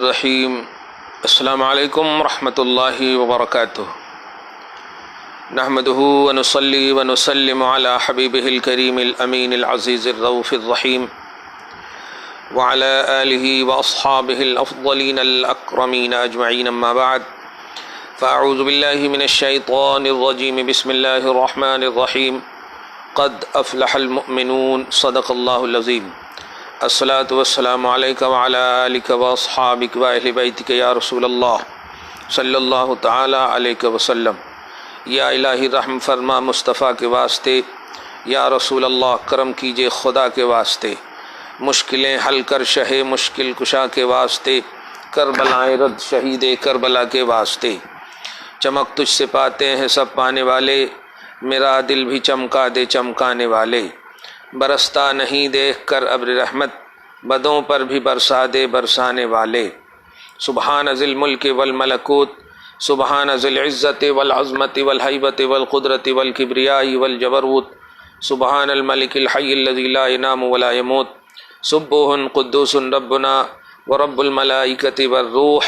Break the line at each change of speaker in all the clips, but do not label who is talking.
الرحیم السلام علیکم ورحمۃ اللہ وبرکاتہ نحمدہ ونصلی ونسلم علی حبیبہ الکریم الامین العزیز الرؤوف الرحیم وعلی آلہ واصحابہ الافضلین الاکرمین اجمعین اما بعد فاعوذ باللہ من الشیطان الرجیم بسم اللہ الرحمن الرحیم قد افلح المؤمنون صدق اللہ العظیم الصلاۃ والسلام علیک وعلی آلک واصحابک واہل بیتک یا رسول اللہ صلی اللہ تعالی علیہ وسلم۔ یا الہی رحم فرما مصطفیٰ کے واسطے، یا رسول اللہ کرم کیجئے خدا کے واسطے، مشکلیں حل کر شہ مشکل کشا کے واسطے، کربلائے رد شہید کربلا کے واسطے۔ چمک تجھ سے پاتے ہیں سب پانے والے، میرا دل بھی چمکا دے چمکانے والے۔ برستا نہیں دیکھ کر ابر رحمت، بدوں پر بھی برسا دے برسانے والے۔ سبحان ذی الملک والملکوت، سبحان ذی العزت والعظمت والہیبت والقدرت والکبریاء والجبروت، سبحان الملک الحی الذی لا ینام ولا یموت، سبوح قدوس ربنا ورب الملائکۃ والروح،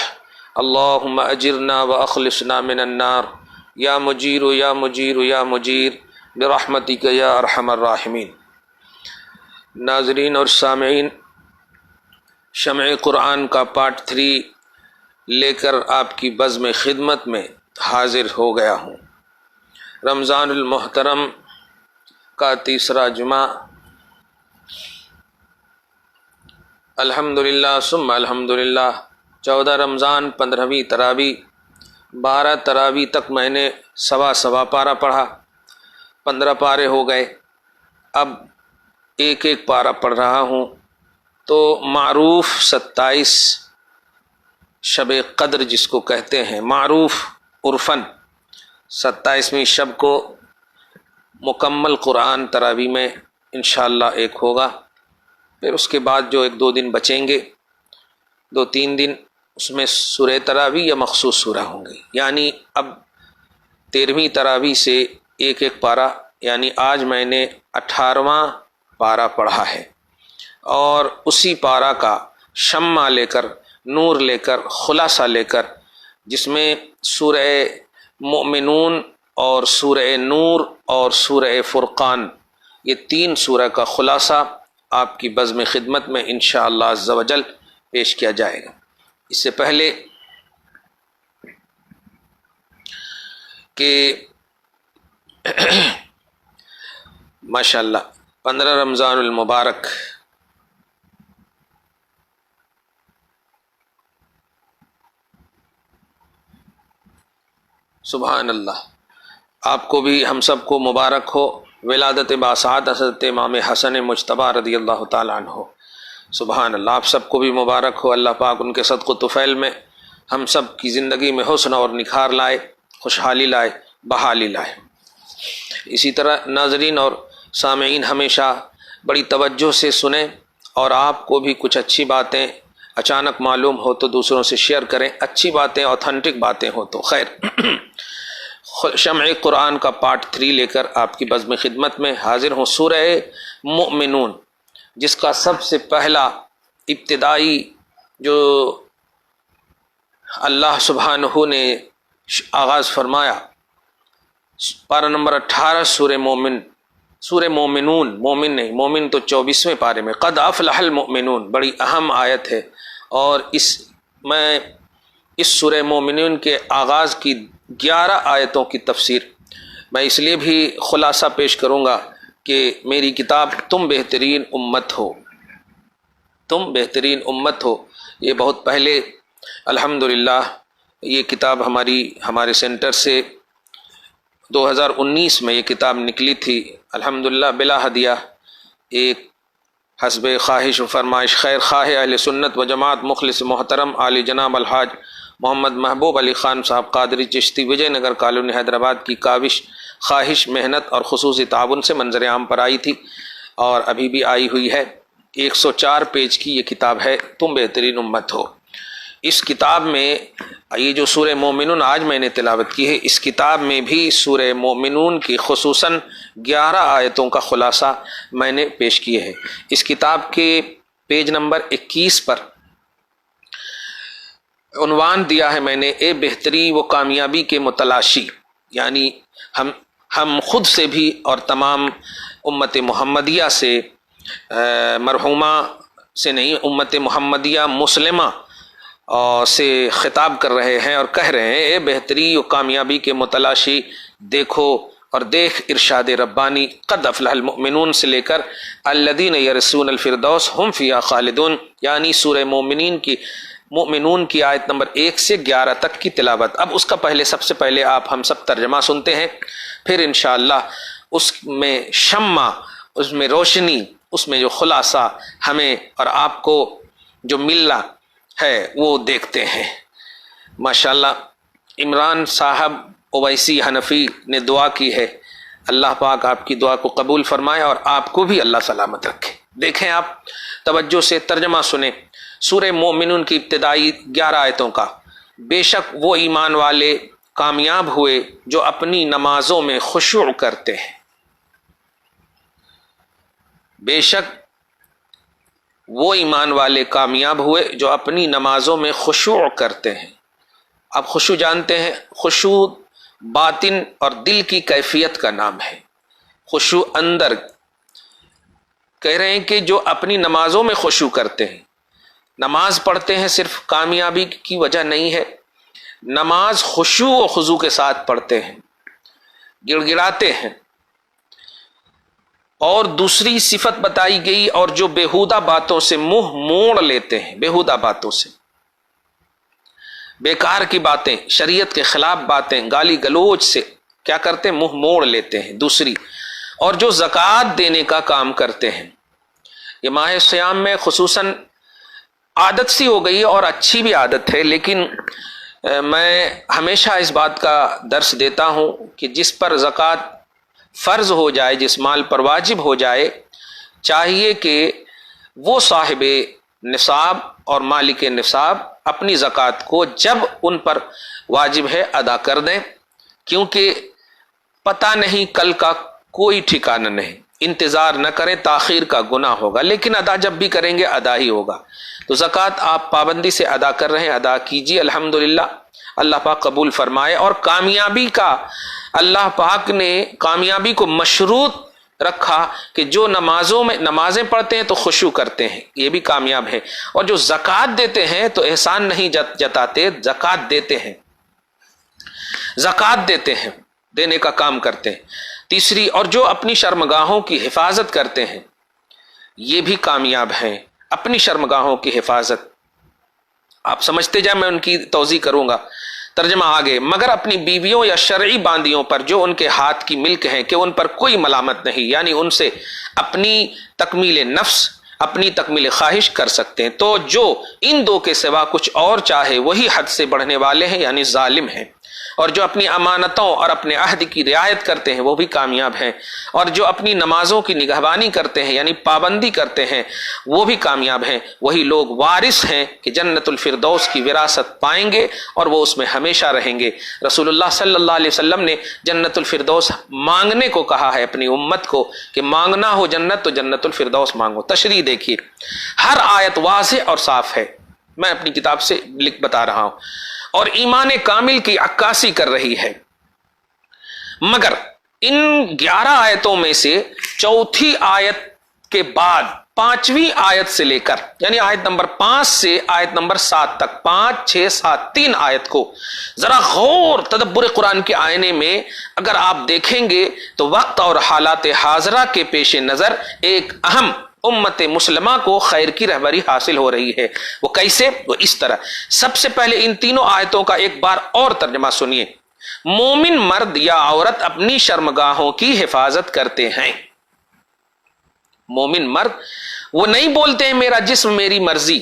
اللہم اجرنا واخلصنا من النار، یا مجیر یا مجیر یا مجیر برحمتک یا ارحم الراحمین۔ ناظرین اور سامعین، شمع قرآن کا پارٹ 3 لے کر آپ کی بزم خدمت میں حاضر ہو گیا ہوں۔ رمضان المحترم کا تیسرا جمعہ، الحمدللہ ثم الحمدللہ، 14 رمضان 15ویں تراویح، 12 تراویح تک میں نے سوا پارہ پڑھا، 15 پارے ہو گئے، اب ایک پارہ پڑھ رہا ہوں۔ تو معروف 27 شب قدر جس کو کہتے ہیں، معروف عرفاً 27ویں شب کو مکمل قرآن تراویح میں انشاءاللہ ایک ہوگا۔ پھر اس کے بعد جو 1-2 دن بچیں گے، 2-3 دن، اس میں سورہ تراویح یا مخصوص سورہ ہوں گی، یعنی اب 13ویں تراویح سے ایک پارہ، یعنی آج میں نے 18واں پارہ پڑھا ہے، اور اسی پارہ کا شمع لے کر، نور لے کر، خلاصہ لے کر، جس میں سورہ مؤمنون اور سورہ نور اور سورہ فرقان، یہ 3 سورہ کا خلاصہ آپ کی بزم خدمت میں انشاءاللہ عز و جل پیش کیا جائے گا۔ اس سے پہلے کہ ماشاءاللہ 15 رمضان المبارک، سبحان اللہ، آپ کو بھی ہم سب کو مبارک ہو ولادت باسعاد حضرت امام حسن مجتبیٰ رضی اللہ تعالیٰ عنہ۔ سبحان اللہ، آپ سب کو بھی مبارک ہو، اللہ پاک ان کے صدق و طفیل میں ہم سب کی زندگی میں حسن اور نکھار لائے، خوشحالی لائے، بحالی لائے۔ اسی طرح ناظرین اور سامعین ہمیشہ بڑی توجہ سے سنیں، اور آپ کو بھی کچھ اچھی باتیں اچانک معلوم ہو تو دوسروں سے شیئر کریں، اچھی باتیں اوتھینٹک باتیں ہو تو خیر۔ شمع قرآن کا پارٹ 3 لے کر آپ کی بزم خدمت میں حاضر ہوں، سورہ مؤمنون، جس کا سب سے پہلا ابتدائی جو اللہ سبحانہ نے آغاز فرمایا، پارہ نمبر 18 سورہ مومنون، مومن نہیں، مومن تو 24ویں پارے میں، قد افلح المؤمنون، بڑی اہم آیت ہے، اور میں اس سورہ مومنون کے آغاز کی 11 آیتوں کی تفسیر میں اس لیے بھی خلاصہ پیش کروں گا کہ میری کتاب تم بہترین امت ہو، تم بہترین امت ہو، یہ بہت پہلے الحمدللہ یہ کتاب ہمارے سینٹر سے 2019 میں یہ کتاب نکلی تھی، الحمدللہ بلا ہدیہ، ایک حسب خواہش و فرمائش خیر خواہ اہل سنت و جماعت مخلص محترم عالی جناب الحاج محمد محبوب علی خان صاحب قادری چشتی وجے نگر کالونی حیدرآباد کی کاوش، خواہش، محنت اور خصوصی تعاون سے منظر عام پر آئی تھی، اور ابھی بھی آئی ہوئی ہے۔ 104 پیج کی یہ کتاب ہے، تم بہترین امت ہو۔ اس کتاب میں یہ جو سورہ مومنون آج میں نے تلاوت کی ہے، اس کتاب میں بھی سورہ مومنون کی خصوصاً 11 آیتوں کا خلاصہ میں نے پیش کیے ہیں۔ اس کتاب کے پیج نمبر 21 پر عنوان دیا ہے میں نے، اے بہتری و کامیابی کے متلاشی، یعنی ہم خود سے بھی اور تمام امت محمدیہ سے، مرحومہ سے نہیں، امت محمدیہ مسلمہ سے خطاب کر رہے ہیں اور کہہ رہے ہیں، اے بہتری و کامیابی کے متلاشی، دیکھو اور دیکھ ارشاد ربانی قد افلح المؤمنون سے لے کر الذین یرثون الفردوس ہم فیہا خالدون، یعنی سورہ مومنون کی آیت نمبر 1 سے 11 تک کی تلاوت۔ اب اس کا سب سے پہلے آپ ہم سب ترجمہ سنتے ہیں، پھر انشاءاللہ اس میں شمع، اس میں روشنی، اس میں جو خلاصہ ہمیں اور آپ کو جو ملنا ہے وہ دیکھتے ہیں۔ ماشاءاللہ عمران صاحب اویسی حنفی نے دعا کی ہے، اللہ پاک آپ کی دعا کو قبول فرمائے اور آپ کو بھی اللہ سلامت رکھے۔ دیکھیں آپ توجہ سے ترجمہ سنیں سورہ مومنون کی ابتدائی 11 آیتوں کا۔ بے شک وہ ایمان والے کامیاب ہوئے جو اپنی نمازوں میں خشوع کرتے ہیں، بے شک وہ ایمان والے کامیاب ہوئے جو اپنی نمازوں میں خشوع کرتے ہیں۔ اب خشوع جانتے ہیں، خشوع باطن اور دل کی کیفیت کا نام ہے۔ خشوع اندر، کہہ رہے ہیں کہ جو اپنی نمازوں میں خشوع کرتے ہیں، نماز پڑھتے ہیں صرف کامیابی کی وجہ نہیں ہے، نماز خشوع و خضوع کے ساتھ پڑھتے ہیں، گڑ گڑاتے ہیں۔ اور دوسری صفت بتائی گئی، اور جو بیہودہ باتوں سے منہ موڑ لیتے ہیں، بیہودہ باتوں سے، بیکار کی باتیں، شریعت کے خلاف باتیں، گالی گلوچ سے کیا کرتے ہیں؟ منہ موڑ لیتے ہیں۔ دوسری، اور جو زکوٰۃ دینے کا کام کرتے ہیں۔ یہ ماہ صیام میں خصوصاً عادت سی ہو گئی ہے اور اچھی بھی عادت ہے، لیکن میں ہمیشہ اس بات کا درس دیتا ہوں کہ جس پر زکوٰۃ فرض ہو جائے، جس مال پر واجب ہو جائے، چاہیے کہ وہ صاحب نصاب اور مالک نصاب اپنی زکوٰۃ کو جب ان پر واجب ہے ادا کر دیں، کیونکہ پتہ نہیں کل کا کوئی ٹھکانہ نہیں، انتظار نہ کریں، تاخیر کا گناہ ہوگا، لیکن ادا جب بھی کریں گے ادا ہی ہوگا۔ تو زکوٰۃ آپ پابندی سے ادا کر رہے ہیں، ادا کیجیے، الحمدللہ اللہ پاک قبول فرمائے۔ اور کامیابی کا اللہ پاک نے کامیابی کو مشروط رکھا کہ جو نمازیں پڑھتے ہیں تو خشوع کرتے ہیں، یہ بھی کامیاب ہے، اور جو زکوٰۃ دیتے ہیں تو احسان نہیں جتاتے، زکوٰۃ دیتے ہیں، زکوٰۃ دیتے ہیں، دینے کا کام کرتے ہیں۔ تیسری، اور جو اپنی شرمگاہوں کی حفاظت کرتے ہیں، یہ بھی کامیاب ہیں، اپنی شرمگاہوں کی حفاظت۔ آپ سمجھتے جائیں، میں ان کی توضیح کروں گا۔ ترجمہ آگے، مگر اپنی بیویوں یا شرعی باندیوں پر جو ان کے ہاتھ کی ملک ہیں کہ ان پر کوئی ملامت نہیں، یعنی ان سے اپنی تکمیل نفس، اپنی تکمیل خواہش کر سکتے ہیں۔ تو جو ان دو کے سوا کچھ اور چاہے وہی حد سے بڑھنے والے ہیں، یعنی ظالم ہیں۔ اور جو اپنی امانتوں اور اپنے عہد کی رعایت کرتے ہیں وہ بھی کامیاب ہیں، اور جو اپنی نمازوں کی نگہبانی کرتے ہیں یعنی پابندی کرتے ہیں وہ بھی کامیاب ہیں۔ وہی لوگ وارث ہیں کہ جنت الفردوس کی وراثت پائیں گے اور وہ اس میں ہمیشہ رہیں گے۔ رسول اللہ صلی اللہ علیہ وسلم نے جنت الفردوس مانگنے کو کہا ہے اپنی امت کو کہ مانگنا ہو جنت تو جنت الفردوس مانگو۔ تشریح دیکھیے، ہر آیت واضح اور صاف ہے، میں اپنی کتاب سے بتا رہا ہوں، اور ایمان کامل کی عکاسی کر رہی ہے۔ مگر ان 11 آیتوں میں سے چوتھی آیت کے بعد 5ویں آیت سے لے کر، یعنی آیت نمبر 5 سے آیت نمبر 7 تک، 5، 6، 7، 3 آیت کو ذرا غور تدبر قرآن کے آئینے میں اگر آپ دیکھیں گے تو وقت اور حالات حاضرہ کے پیش نظر ایک اہم امت مسلمہ کو خیر کی رہبری حاصل ہو رہی ہے۔ وہ کیسے؟ وہ اس طرح۔ سب سے پہلے ان تینوں آیتوں کا ایک بار اور ترجمہ سنیے۔ مومن مرد یا عورت اپنی شرمگاہوں کی حفاظت کرتے ہیں۔ مومن مرد وہ نہیں بولتے ہیں میرا جسم میری مرضی،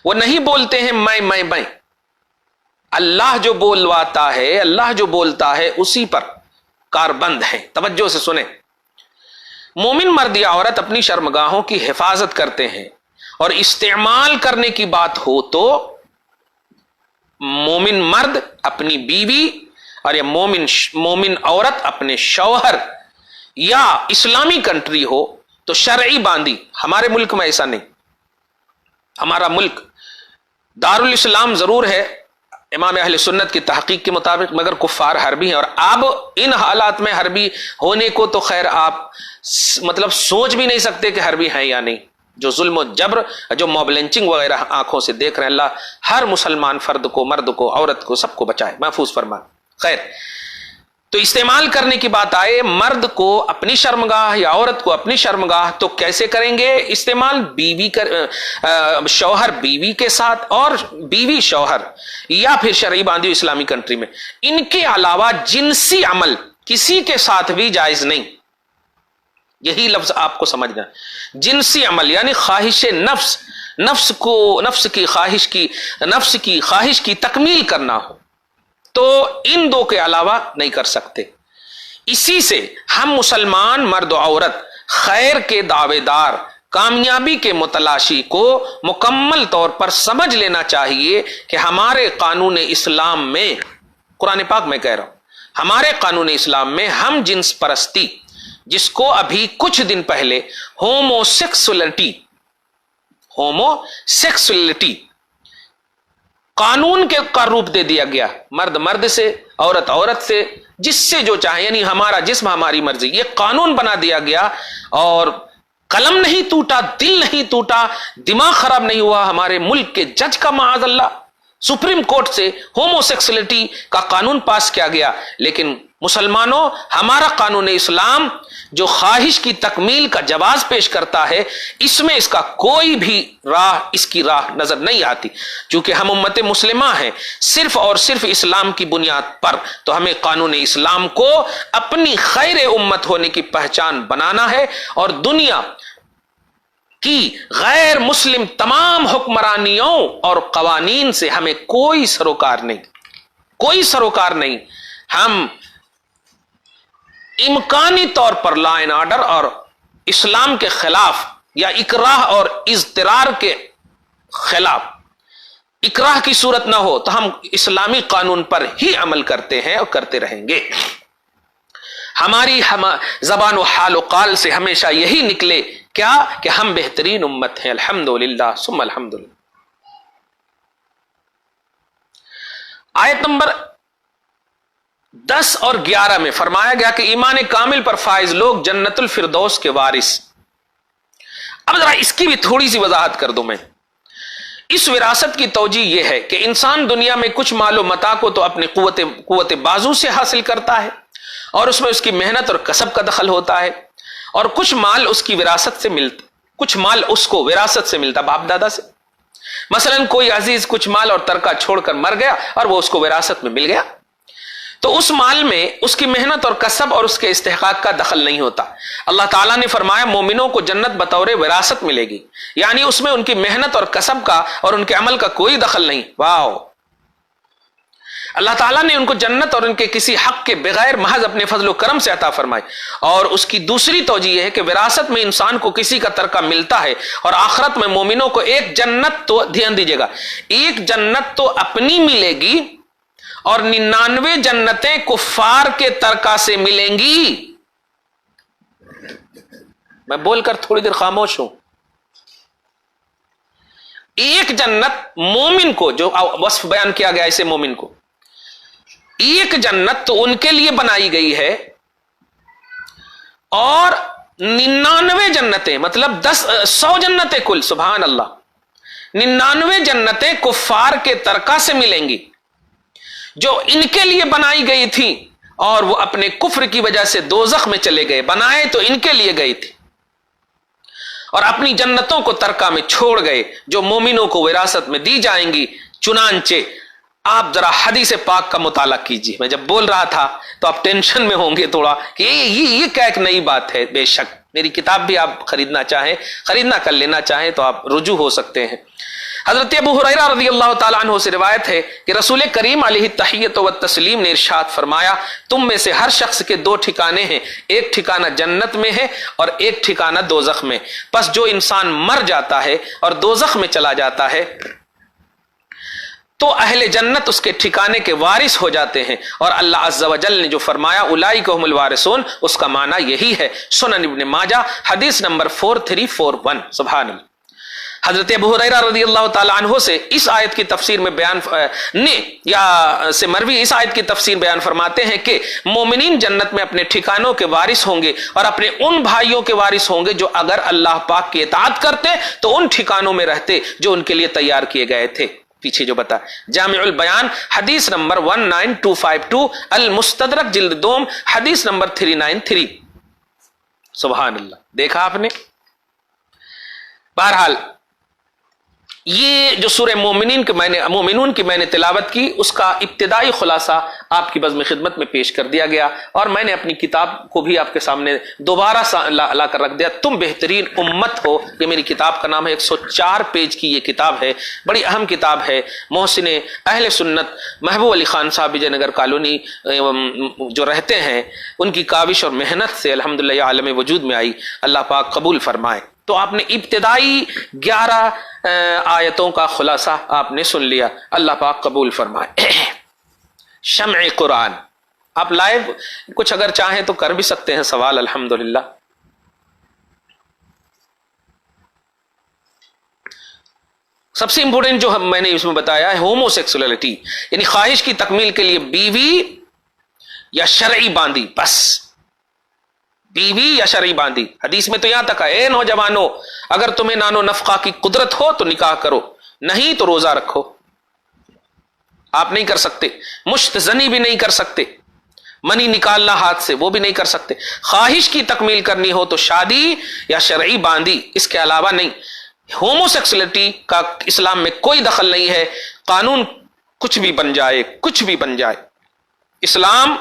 وہ نہیں بولتے ہیں میں۔ اللہ جو بولواتا ہے، اللہ جو بولتا ہے اسی پر کاربند ہے۔ توجہ سے سنیں، مومن مرد یا عورت اپنی شرمگاہوں کی حفاظت کرتے ہیں، اور استعمال کرنے کی بات ہو تو مومن مرد اپنی بیوی اور یا مومن عورت اپنے شوہر، یا اسلامی کنٹری ہو تو شرعی باندی۔ ہمارے ملک میں ایسا نہیں، ہمارا ملک دارالاسلام ضرور ہے امام اہل سنت کی تحقیق کے مطابق، مگر کفار حربی ہیں، اور اب ان حالات میں حربی ہونے کو تو خیر آپ مطلب سوچ بھی نہیں سکتے کہ حربی ہیں یا نہیں۔ جو ظلم و جبر، جو موب لنچنگ وغیرہ آنکھوں سے دیکھ رہے ہیں، اللہ ہر مسلمان فرد کو، مرد کو، عورت کو، سب کو بچائے، محفوظ فرمائے۔ خیر، تو استعمال کرنے کی بات آئے، مرد کو اپنی شرمگاہ یا عورت کو اپنی شرمگاہ، تو کیسے کریں گے استعمال؟ شوہر بیوی کے ساتھ، اور بیوی شوہر، یا پھر شرعی باندھی اسلامی کنٹری میں، ان کے علاوہ جنسی عمل کسی کے ساتھ بھی جائز نہیں۔ یہی لفظ آپ کو سمجھنا ہے، جنسی عمل یعنی خواہش نفس، نفس کی خواہش کی تکمیل کرنا ہو، تو ان دو کے علاوہ نہیں کر سکتے۔ اسی سے ہم مسلمان مرد و عورت خیر کے دعوے دار، کامیابی کے متلاشی کو مکمل طور پر سمجھ لینا چاہیے کہ ہمارے قانون اسلام میں، قرآن پاک میں کہہ رہا ہوں، ہمارے قانون اسلام میں ہم جنس پرستی، جس کو ابھی کچھ دن پہلے ہومو سیکسولیٹی قانون کا روپ دے دیا گیا، مرد مرد سے، عورت عورت سے، جس سے جو چاہے، یعنی ہمارا جسم ہماری مرضی، یہ قانون بنا دیا گیا، اور قلم نہیں ٹوٹا، دل نہیں ٹوٹا، دماغ خراب نہیں ہوا ہمارے ملک کے جج کا، معاذ اللہ، سپریم کورٹ سے ہومو سیکسولیٹی کا قانون پاس کیا گیا۔ لیکن مسلمانوں، ہمارا قانون اسلام جو خواہش کی تکمیل کا جواز پیش کرتا ہے، اس میں اس کا کوئی بھی اس کی راہ نظر نہیں آتی۔ چونکہ ہم امت مسلمہ ہیں صرف اور صرف اسلام کی بنیاد پر، تو ہمیں قانون اسلام کو اپنی خیر امت ہونے کی پہچان بنانا ہے، اور دنیا کی غیر مسلم تمام حکمرانیوں اور قوانین سے ہمیں کوئی سروکار نہیں۔ ہم امکانی طور پر لا اینڈ آرڈر اور اسلام کے خلاف، یا اکراہ اور اضطرار کے خلاف، اکراہ کی صورت نہ ہو تو ہم اسلامی قانون پر ہی عمل کرتے ہیں اور کرتے رہیں گے۔ ہماری زبان و حال و قال سے ہمیشہ یہی نکلے کیا کہ ہم بہترین امت ہیں، الحمدللہ ثم الحمدللہ۔ آیت نمبر 10 اور 11 میں فرمایا گیا کہ ایمان کامل پر فائز لوگ جنت الفردوس کے وارث۔ اب ذرا اس کی بھی تھوڑی سی وضاحت کر دوں میں۔ اس وراثت کی توجیہ یہ ہے کہ انسان دنیا میں کچھ مال و متاع کو تو اپنی قوت بازو سے حاصل کرتا ہے، اور اس میں اس کی محنت اور کسب کا دخل ہوتا ہے، اور کچھ مال اس کی وراثت سے ملتا، کچھ مال اس کو وراثت سے ملتا باپ دادا سے۔ مثلا کوئی عزیز کچھ مال اور ترکہ چھوڑ کر مر گیا، اور وہ اس کو وراثت میں مل گیا، تو اس مال میں اس کی محنت اور کسب اور اس کے استحقاق کا دخل نہیں ہوتا۔ اللہ تعالیٰ نے فرمایا مومنوں کو جنت بطور وراثت ملے گی، یعنی اس میں ان کی محنت اور کسب کا اور ان کے عمل کا کوئی دخل نہیں۔ واو! اللہ تعالیٰ نے ان کو جنت اور ان کے کسی حق کے بغیر محض اپنے فضل و کرم سے عطا فرمائی۔ اور اس کی دوسری توجہ یہ ہے کہ وراثت میں انسان کو کسی کا ترکہ ملتا ہے، اور آخرت میں مومنوں کو ایک جنت، تو دھیان دیجیے گا، ایک جنت تو اپنی ملے گی، اور 99 جنتیں کفار کے ترکہ سے ملیں گی۔ میں بول کر تھوڑی دیر خاموش ہوں۔ ایک جنت مومن کو، جو وصف بیان کیا گیا اسے مومن کو، ایک جنت تو ان کے لیے بنائی گئی ہے، اور 99 جنتیں، مطلب 100 جنتیں کل، سبحان اللہ، 99 جنتیں کفار کے ترکہ سے ملیں گی، جو ان کے لیے بنائی گئی تھی، اور وہ اپنے کفر کی وجہ سے دوزخ میں چلے گئے۔ بنائے تو ان کے لیے گئی تھی، اور اپنی جنتوں کو ترکہ میں چھوڑ گئے، جو مومنوں کو وراثت میں دی جائیں گی۔ چنانچہ آپ ذرا حدیث پاک کا مطالعہ کیجیے۔ میں جب بول رہا تھا تو آپ ٹینشن میں ہوں گے تھوڑا کہ یہ کیا ایک نئی بات ہے۔ بے شک میری کتاب بھی آپ خریدنا کر لینا چاہیں تو آپ رجوع ہو سکتے ہیں۔ حضرت ابو ہریرہ رضی اللہ تعالیٰ عنہ سے روایت ہے کہ رسول کریم علیہ التحیۃ والتسلیم نے ارشاد فرمایا، تم میں سے ہر شخص کے 2 ٹھکانے ہیں، ایک ٹھکانہ جنت میں ہے اور ایک ٹھکانہ دوزخ میں۔ پس جو انسان مر جاتا ہے اور دوزخ میں چلا جاتا ہے تو اہل جنت اس کے ٹھکانے کے وارث ہو جاتے ہیں، اور اللہ عز و جل نے جو فرمایا اولئک هم الوارثون، اس کا معنی یہی ہے۔ سنن ابن ماجہ حدیث نمبر 4341۔ سبحان اللہ۔ حضرت ابو ہریرہ رضی اللہ تعالیٰ عنہ سے اس آیت کی تفسیر میں مروی اس آیت کی تفسیر بیان فرماتے ہیں کہ مومنین جنت میں اپنے ٹھکانوں کے وارث ہوں گے اور اپنے ان بھائیوں کے وارث ہوں گے جو اگر اللہ پاک کی اطاعت کرتے تو ان ٹھکانوں میں رہتے جو ان کے لیے تیار کیے گئے تھے. پیچھے جو بتا جامع البیان حدیث نمبر 19252، المستدرک جلد 2 حدیث نمبر 393. سبحان اللہ. دیکھا آپ نے. بہرحال یہ جو سورہ مومنون کی میں نے تلاوت کی، اس کا ابتدائی خلاصہ آپ کی بزم خدمت میں پیش کر دیا گیا، اور میں نے اپنی کتاب کو بھی آپ کے سامنے دوبارہ لا کر رکھ دیا. تم بہترین امت ہو، یہ میری کتاب کا نام ہے. 104 پیج کی یہ کتاب ہے، بڑی اہم کتاب ہے. محسن اہل سنت محبوب علی خان صاحب وجے نگر کالونی جو رہتے ہیں، ان کی کاوش اور محنت سے الحمدللہ یہ عالم وجود میں آئی. اللہ پاک قبول فرمائے. تو آپ نے ابتدائی 11 آیتوں کا خلاصہ آپ نے سن لیا. اللہ پاک قبول فرمائے. شمع قرآن. آپ لائیو کچھ اگر چاہیں تو کر بھی سکتے ہیں سوال. الحمدللہ. سب سے امپورٹنٹ جو میں نے اس میں بتایا ہے ہومو سیکسولیٹی، یعنی خواہش کی تکمیل کے لیے بیوی یا شرعی باندی. بس بیوی یا شرعی باندی. حدیث میں تو یہاں تک ہے اے نوجوانوں، اگر تمہیں نان و نفقہ کی قدرت ہو تو نکاح کرو، نہیں تو روزہ رکھو. آپ نہیں کر سکتے. مشت زنی بھی نہیں کر سکتے. منی نکالنا ہاتھ سے وہ بھی نہیں کر سکتے. خواہش کی تکمیل کرنی ہو تو شادی یا شرعی باندی، اس کے علاوہ نہیں. ہومو سیکسولیٹی کا اسلام میں کوئی دخل نہیں ہے. قانون کچھ بھی بن جائے، کچھ بھی بن جائے، اسلام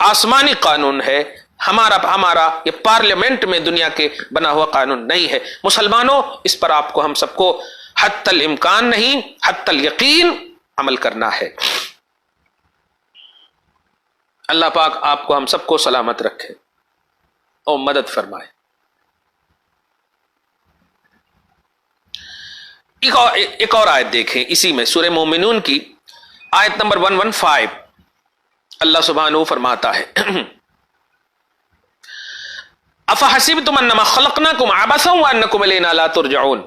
آسمانی قانون ہے. ہمارا یہ پارلیمنٹ میں دنیا کے بنا ہوا قانون نہیں ہے. مسلمانوں، اس پر آپ کو ہم سب کو حتی الامکان نہیں حتی الیقین عمل کرنا ہے. اللہ پاک آپ کو ہم سب کو سلامت رکھے اور مدد فرمائے. ایک اور آیت دیکھیں اسی میں، سورہ مومنون کی آیت نمبر 115. اللہ سبحانہ فرماتا ہے افحسبتم انما خلقناکم عبثا وانکم الینا لا ترجعون.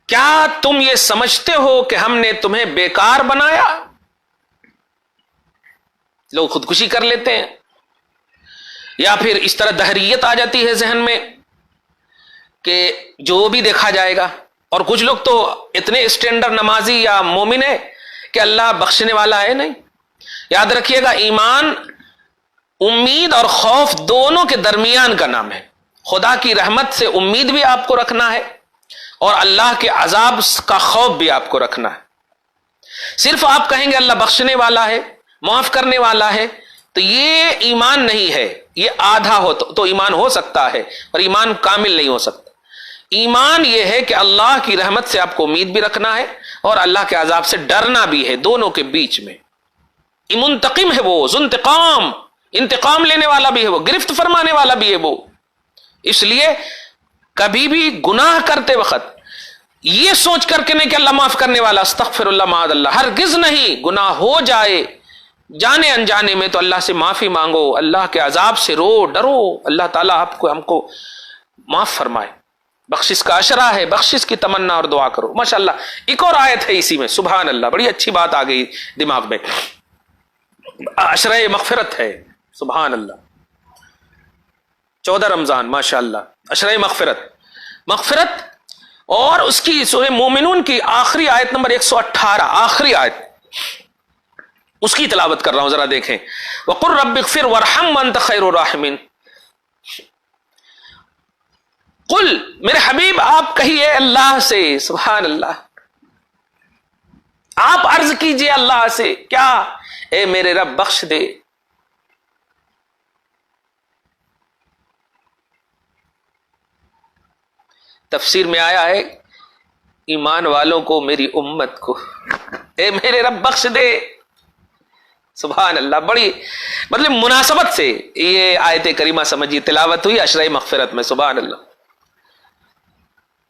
کیا تم یہ سمجھتے ہو کہ ہم نے تمہیں بیکار بنایا؟ لوگ خودکشی کر لیتے ہیں، یا پھر اس طرح دہریت آ جاتی ہے ذہن میں کہ جو بھی دیکھا جائے گا. اور کچھ لوگ تو اتنے اسٹینڈرڈ نمازی یا مومن ہے کہ اللہ بخشنے والا ہے نہیں. یاد رکھیے گا، ایمان امید اور خوف دونوں کے درمیان کا نام ہے. خدا کی رحمت سے امید بھی آپ کو رکھنا ہے اور اللہ کے عذاب کا خوف بھی آپ کو رکھنا ہے. صرف آپ کہیں گے اللہ بخشنے والا ہے، معاف کرنے والا ہے، تو یہ ایمان نہیں ہے. یہ آدھا ہو تو ایمان ہو سکتا ہے اور ایمان کامل نہیں ہو سکتا. ایمان یہ ہے کہ اللہ کی رحمت سے آپ کو امید بھی رکھنا ہے اور اللہ کے عذاب سے ڈرنا بھی ہے. دونوں کے بیچ میں منتقم ہے وہ، ذو انتقام، انتقام لینے والا بھی ہے وہ، گرفت فرمانے والا بھی ہے وہ. اس لیے کبھی بھی گناہ کرتے وقت یہ سوچ کر کے نہیں کہ اللہ معاف کرنے والا، استغفر اللہ معاذ اللہ، ہرگز نہیں. گناہ ہو جائے جانے انجانے میں تو اللہ سے معافی مانگو، اللہ کے عذاب سے رو، ڈرو. اللہ تعالیٰ آپ کو ہم کو معاف فرمائے. بخشش کا اشرہ ہے، بخشش کی تمنا اور دعا کرو. ماشاءاللہ. ایک اور آیت ہے اسی میں، سبحان اللہ، بڑی اچھی بات آ گئی دماغ میں. اشرہ مغفرت ہے. سبحان اللہ. 14 رمضان ماشاءاللہ، اشرہ مغفرت اور اس کی سورہ مومنون کی آخری آیت نمبر 118، آخری آیت، اس کی تلاوت کر رہا ہوں، ذرا دیکھیں. وَقُلْ رَبِّ اغْفِرْ وَارْحَمْ وَأَنْتَ خَيْرُ الرَّاحِمِينَ. قل، میرے حبیب آپ کہیے اللہ سے، سبحان اللہ، آپ عرض کیجئے اللہ سے، کیا؟ اے میرے رب بخش دے. تفسیر میں آیا ہے ایمان والوں کو، میری امت کو، اے میرے رب بخش دے. سبحان اللہ. بڑی مطلب مناسبت سے یہ آیت کریمہ سمجھیے تلاوت ہوئی اشرہ مغفرت میں. سبحان اللہ.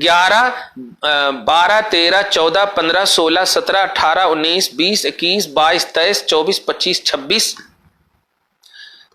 11, 12, 13, 14, 15, 16, 17, 18, 19, 20, 21, 22, 23, 24, 25, 26,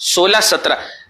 16 17,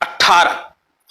18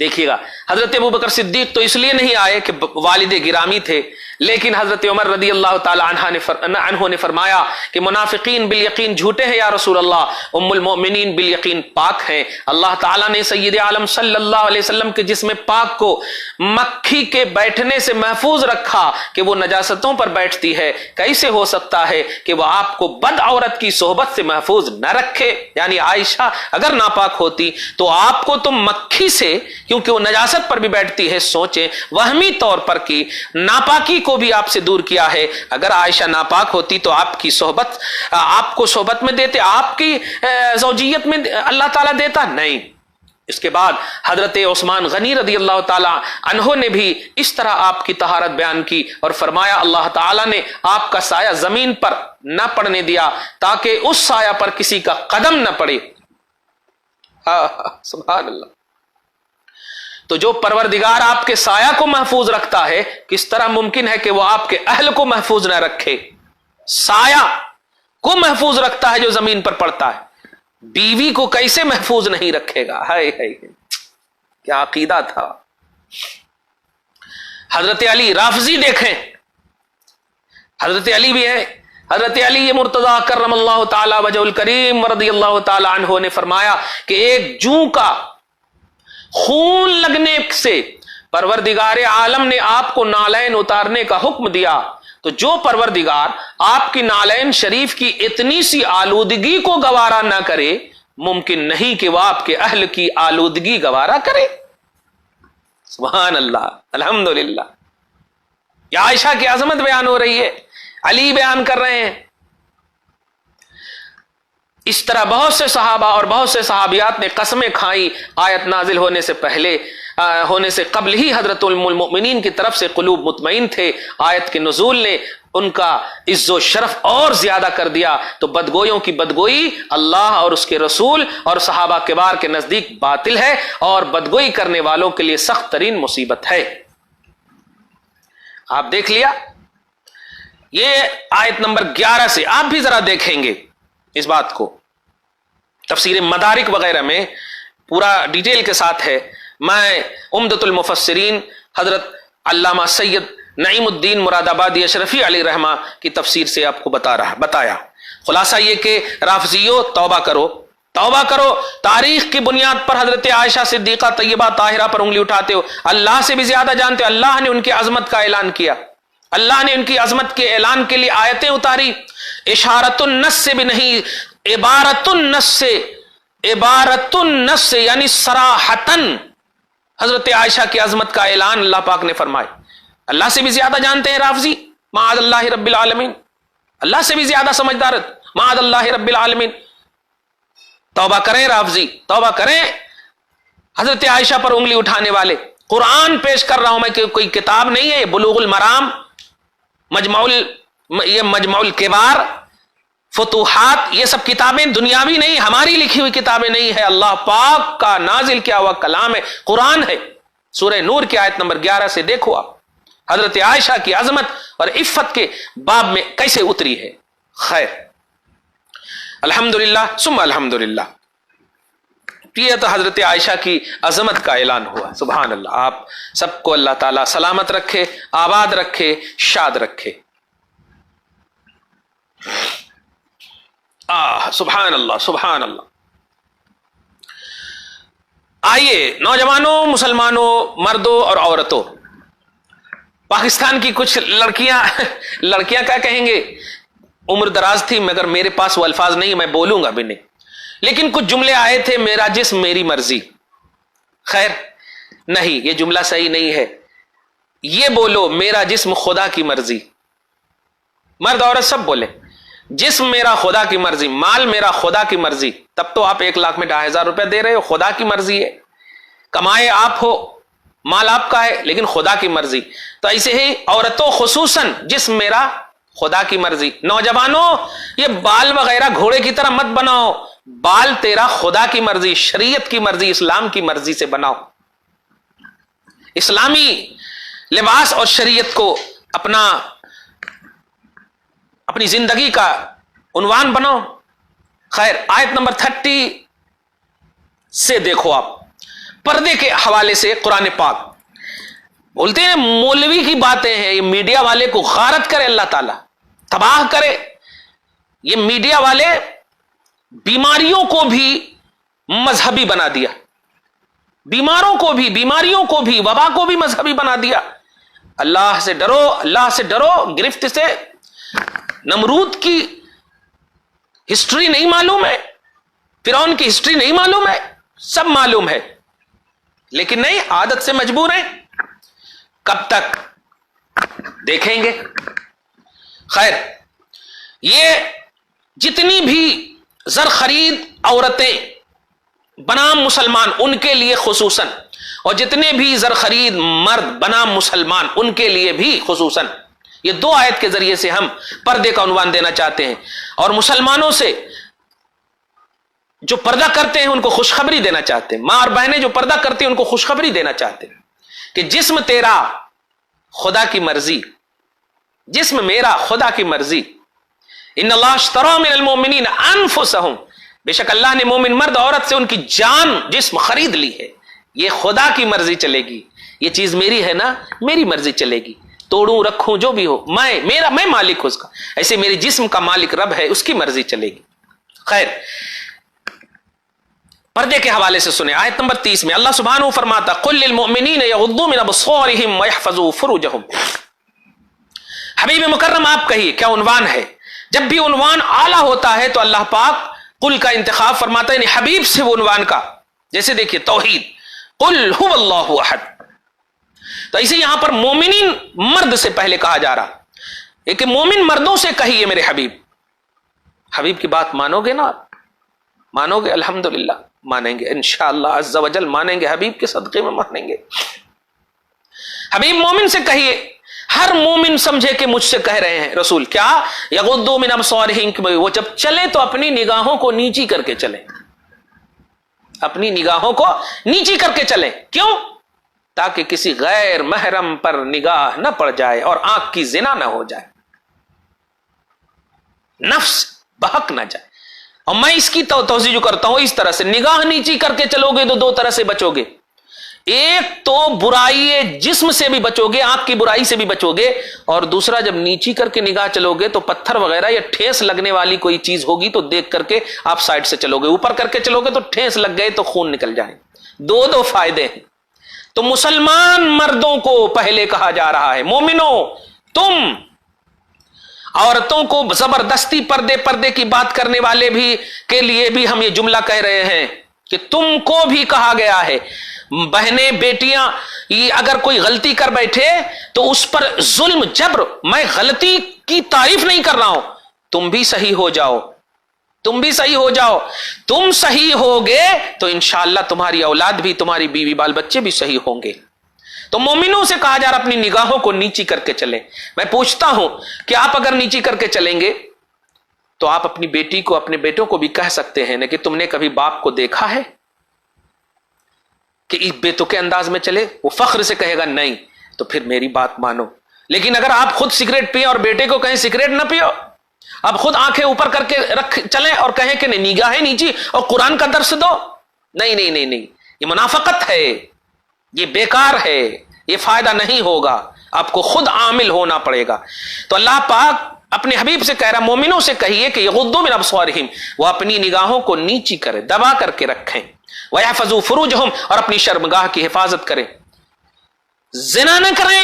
دیکھیے گا حضرت ابوبکر صدیق تو اس لیے نہیں آئے کہ والد گرامی تھے، لیکن حضرت عمر رضی اللہ تعالی عنہ نے فرمایا کہ منافقین بالیقین جھوٹے ہیں یا رسول اللہ، ام المؤمنین بالیقین پاک ہیں۔ اللہ تعالیٰ نے سید عالم صلی اللہ علیہ وسلم کے جسم پاک کو مکھی کے بیٹھنے سے محفوظ رکھا کہ وہ نجاستوں پر بیٹھتی ہے، کیسے ہو سکتا ہے کہ وہ آپ کو بد عورت کی صحبت سے محفوظ نہ رکھے؟ یعنی عائشہ اگر ناپاک ہوتی تو آپ کو تو مکھی سے، کیونکہ وہ نجاست پر بھی بیٹھتی ہے، سوچیں وہمی طور پر کی ناپاکی کو بھی آپ سے دور کیا ہے۔ اگر عائشہ ناپاک ہوتی تو آپ کی صحبت، آپ کو صحبت میں دیتے، آپ کی زوجیت میں اللہ تعالیٰ دیتا؟ نہیں۔ اس کے بعد حضرت عثمان غنی رضی اللہ تعالی عنہ نے بھی اس طرح آپ کی طہارت بیان کی اور فرمایا اللہ تعالیٰ نے آپ کا سایہ زمین پر نہ پڑنے دیا تاکہ اس سایہ پر کسی کا قدم نہ پڑے۔ سبحان اللہ۔ تو جو پروردگار آپ کے سایہ کو محفوظ رکھتا ہے، کس طرح ممکن ہے کہ وہ آپ کے اہل کو محفوظ نہ رکھے؟ سایہ کو محفوظ رکھتا ہے جو زمین پر پڑتا ہے، بیوی کو کیسے محفوظ نہیں رکھے گا؟ ہائے ہائے، کیا عقیدہ تھا۔ حضرت علی رافضی دیکھیں، حضرت علی بھی ہے، حضرت علی مرتضی کرم اللہ تعالی وجہ الکریم رضی اللہ تعالی عنہ نے فرمایا کہ ایک جوں کا خون لگنے سے پروردگار عالم نے آپ کو نالین اتارنے کا حکم دیا، تو جو پروردگار آپ کی نالین شریف کی اتنی سی آلودگی کو گوارا نہ کرے، ممکن نہیں کہ وہ آپ کے اہل کی آلودگی گوارا کرے۔ سبحان اللہ، الحمدللہ۔ یہ عائشہ کی عظمت بیان ہو رہی ہے، علی بیان کر رہے ہیں۔ اس طرح بہت سے صحابہ اور بہت سے صحابیات نے قسمیں کھائی، آیت نازل ہونے سے قبل ہی حضرت ام المؤمنین کی طرف سے قلوب مطمئن تھے، آیت کے نزول نے ان کا عز و شرف اور زیادہ کر دیا۔ تو بدگوئیوں کی بدگوئی اللہ اور اس کے رسول اور صحابہ کبار کے نزدیک باطل ہے، اور بدگوئی کرنے والوں کے لیے سخت ترین مصیبت ہے۔ آپ دیکھ لیا، یہ آیت نمبر 11 سے آپ بھی ذرا دیکھیں گے اس بات کو، تفسیر مدارک وغیرہ میں پورا ڈیٹیل کے ساتھ ہے۔ میں عمدۃ المفسرین حضرت علامہ سید نعیم الدین مراد آبادی اشرفی علیہ رحمہ کی تفسیر سے آپ کو بتایا۔ خلاصہ یہ کہ رافضیو توبہ کرو، توبہ کرو۔ تاریخ کی بنیاد پر حضرت عائشہ صدیقہ طیبہ طاہرہ پر انگلی اٹھاتے ہو، اللہ سے بھی زیادہ جانتے ہو۔ اللہ نے ان کی عظمت کا اعلان کیا، اللہ نے ان کی عظمت کے اعلان کے لیے آیتیں اتاری، اشارت النص سے بھی نہیں، عبارت النص سے یعنی صراحتاً حضرت عائشہ کی عظمت کا اعلان اللہ پاک نے فرمایا۔ اللہ سے بھی زیادہ جانتے ہیں رافضی، معاذ اللہ رب العالمین، اللہ سے بھی زیادہ سمجھدار، معاذ اللہ رب العالمین۔ توبہ کریں رافضی، توبہ کریں حضرت عائشہ پر انگلی اٹھانے والے۔ قرآن پیش کر رہا ہوں میں، کہ کوئی کتاب نہیں ہے، یہ بلوغ المرام، مجمع الکبار، فتوحات، یہ سب کتابیں دنیاوی نہیں، ہماری لکھی ہوئی کتابیں نہیں ہے، اللہ پاک کا نازل کیا ہوا کلام ہے، قرآن ہے۔ سورہ نور کی آیت نمبر 11 سے دیکھو آپ حضرت عائشہ کی عظمت اور عفت کے باب میں کیسے اتری ہے۔ خیر، الحمدللہ ثم الحمدللہ۔ یہ تو حضرت عائشہ کی عظمت کا اعلان ہوا۔ سبحان اللہ۔ آپ سب کو اللہ تعالیٰ سلامت رکھے، آباد رکھے، شاد رکھے۔ سبحان اللہ، سبحان اللہ۔ آئیے نوجوانوں، مسلمانوں، مردوں اور عورتوں، پاکستان کی کچھ لڑکیاں کیا کہیں گے، عمر دراز تھی مگر میرے پاس وہ الفاظ نہیں، میں بولوں گا بھی نہیں، لیکن کچھ جملے آئے تھے، میرا جسم میری مرضی۔ خیر نہیں، یہ جملہ صحیح نہیں ہے، یہ بولو میرا جسم خدا کی مرضی۔ مرد عورت سب بولے جسم میرا خدا کی مرضی، مال میرا خدا کی مرضی۔ تب تو آپ 1,00,000 میں 2,500 روپے دے رہے ہو، خدا کی مرضی ہے، کمائے آپ ہو، مال آپ کا ہے، لیکن خدا کی مرضی۔ تو ایسے ہی عورتوں خصوصاً جسم میرا خدا کی مرضی۔ نوجوانوں، یہ بال وغیرہ گھوڑے کی طرح مت بناؤ، بال تیرا خدا کی مرضی، شریعت کی مرضی، اسلام کی مرضی سے بناؤ، اسلامی لباس اور شریعت کو اپنی زندگی کا عنوان بناؤ۔ خیر، آیت نمبر 30 سے دیکھو آپ، پردے کے حوالے سے قرآن پاک بولتے ہیں مولوی کی باتیں ہیں، یہ میڈیا والے کو غارت کرے اللہ تعالیٰ، تباہ کرے. یہ میڈیا والے بیماریوں کو بھی مذہبی بنا دیا، بیماریوں کو بھی وبا کو بھی مذہبی بنا دیا. اللہ سے ڈرو، اللہ سے ڈرو. گرفت سے نمرود کی ہسٹری نہیں معلوم ہے، فرعون کی ہسٹری نہیں معلوم ہے، سب معلوم ہے، لیکن نہیں، عادت سے مجبور ہیں. کب تک دیکھیں گے. خیر، یہ جتنی بھی زر خرید عورتیں بنام مسلمان ان کے لیے خصوصاً، اور جتنے بھی زر خرید مرد بنام مسلمان ان کے لیے بھی خصوصاً، یہ دو آیت کے ذریعے سے ہم پردے کا عنوان دینا چاہتے ہیں، اور مسلمانوں سے جو پردہ کرتے ہیں ان کو خوشخبری دینا چاہتے ہیں. ماں اور بہنیں جو پردہ کرتے ہیں ان کو خوشخبری دینا چاہتے ہیں کہ جسم تیرا خدا کی مرضی، جسم میرا خدا کی مرضی. ان اللہ اشترى من المؤمنین انفسهم، بے شک اللہ نے مومن مرد عورت سے ان کی جان جسم خرید لی ہے. یہ خدا کی مرضی چلے گی، یہ چیز میری ہے نا، میری مرضی چلے گی، توڑوں رکھوں جو بھی ہو، میں مالک ہوں اس کا، ایسے میرے جسم کا مالک رب ہے، اس کی مرضی چلے گی. خیر، پردے کے حوالے سے سنیں آیت نمبر 30 میں اللہ سبحانہ فرماتا قل للمؤمنین یغضوا من ابصارهم ويحفظوا فروجهم. حبیب مکرم آپ کہیے، کیا عنوان ہے؟ جب بھی عنوان اعلیٰ ہوتا ہے تو اللہ پاک قل کا انتخاب فرماتا ہے، یعنی حبیب سے وہ عنوان کا. جیسے دیکھیے توحید، قل هو اللہ احد. تو اسے یہاں پر مومنین مرد سے پہلے کہا جا رہا ہے کہ مومن مردوں سے کہیے میرے حبیب. حبیب کی بات مانو گے نا؟ مانو گے؟ الحمدللہ مانیں گے انشاءاللہ عز و جل، مانیں گے، حبیب کے صدقے میں مانیں گے. حبیب مومن سے کہیے. ہر مومن سمجھے کہ مجھ سے کہہ رہے ہیں رسول کیا؟ یغضوا من ابصارہم، وہ جب چلے تو اپنی نگاہوں کو نیچی کر کے چلیں، اپنی نگاہوں کو نیچی کر کے چلیں. کیوں؟ تاکہ کسی غیر محرم پر نگاہ نہ پڑ جائے اور آنکھ کی زنا نہ ہو جائے، نفس بہک نہ جائے. اور میں اس کی توضیح جو کرتا ہوں اس طرح سے، نگاہ نیچی کر کے چلو گے تو دو طرح سے بچو گے. ایک تو برائی جسم سے بھی بچو گے، آنکھ کی برائی سے بھی بچو گے، اور دوسرا جب نیچی کر کے نگاہ چلو گے تو پتھر وغیرہ یا ٹھیس لگنے والی کوئی چیز ہوگی تو دیکھ کر کے آپ سائڈ سے چلو گے. اوپر کر کے چلو گے تو ٹھیس لگ گئے تو خون نکل جائے. دو فائدے ہیں. تو مسلمان مردوں کو پہلے کہا جا رہا ہے، مومنوں تم. عورتوں کو زبردستی پردے کی بات کرنے والے بھی کے لیے بھی ہم یہ جملہ کہہ رہے ہیں کہ تم کو بھی کہا گیا ہے. بہنیں بیٹیاں اگر کوئی غلطی کر بیٹھے تو اس پر ظلم جبر، میں غلطی کی تعریف نہیں کر رہا ہوں، تم بھی صحیح ہو جاؤ، تم بھی صحیح ہو جاؤ. تم صحیح ہوگے تو انشاءاللہ تمہاری اولاد بھی، تمہاری بیوی بال بچے بھی صحیح ہوں گے. تو مومنوں سے کہا جا رہا اپنی نگاہوں کو نیچی کر کے چلیں. میں پوچھتا ہوں کہ آپ اگر نیچی کر کے چلیں گے تو آپ اپنی بیٹی کو، اپنے بیٹوں کو بھی کہہ سکتے ہیں نا کہ تم نے کبھی باپ کو دیکھا ہے کہ بے تکے انداز میں چلے؟ وہ فخر سے کہے گا نہیں، تو پھر میری بات مانو. لیکن اگر آپ خود سگریٹ پیے اور بیٹے کو کہیں سگریٹ نہ پیو، آپ خود آنکھیں اوپر کر کے رکھ چلیں اور کہیں کہ نگاہیں نیچی اور قرآن کا درس دو، نہیں، یہ منافقت ہے، یہ بیکار ہے، یہ فائدہ نہیں ہوگا، آپ کو خود عامل ہونا پڑے گا. تو اللہ پاک اپنے حبیب سے کہہ رہا مومنوں سے کہیے کہ یغضوا من ابصارہم، وہ اپنی نگاہوں کو نیچی کرے، دبا کر کے رکھیں. وَيَحْفَظُوا فُرُوجَهُمْ، اور اپنی شرمگاہ کی حفاظت کریں. زنا نہ کریں،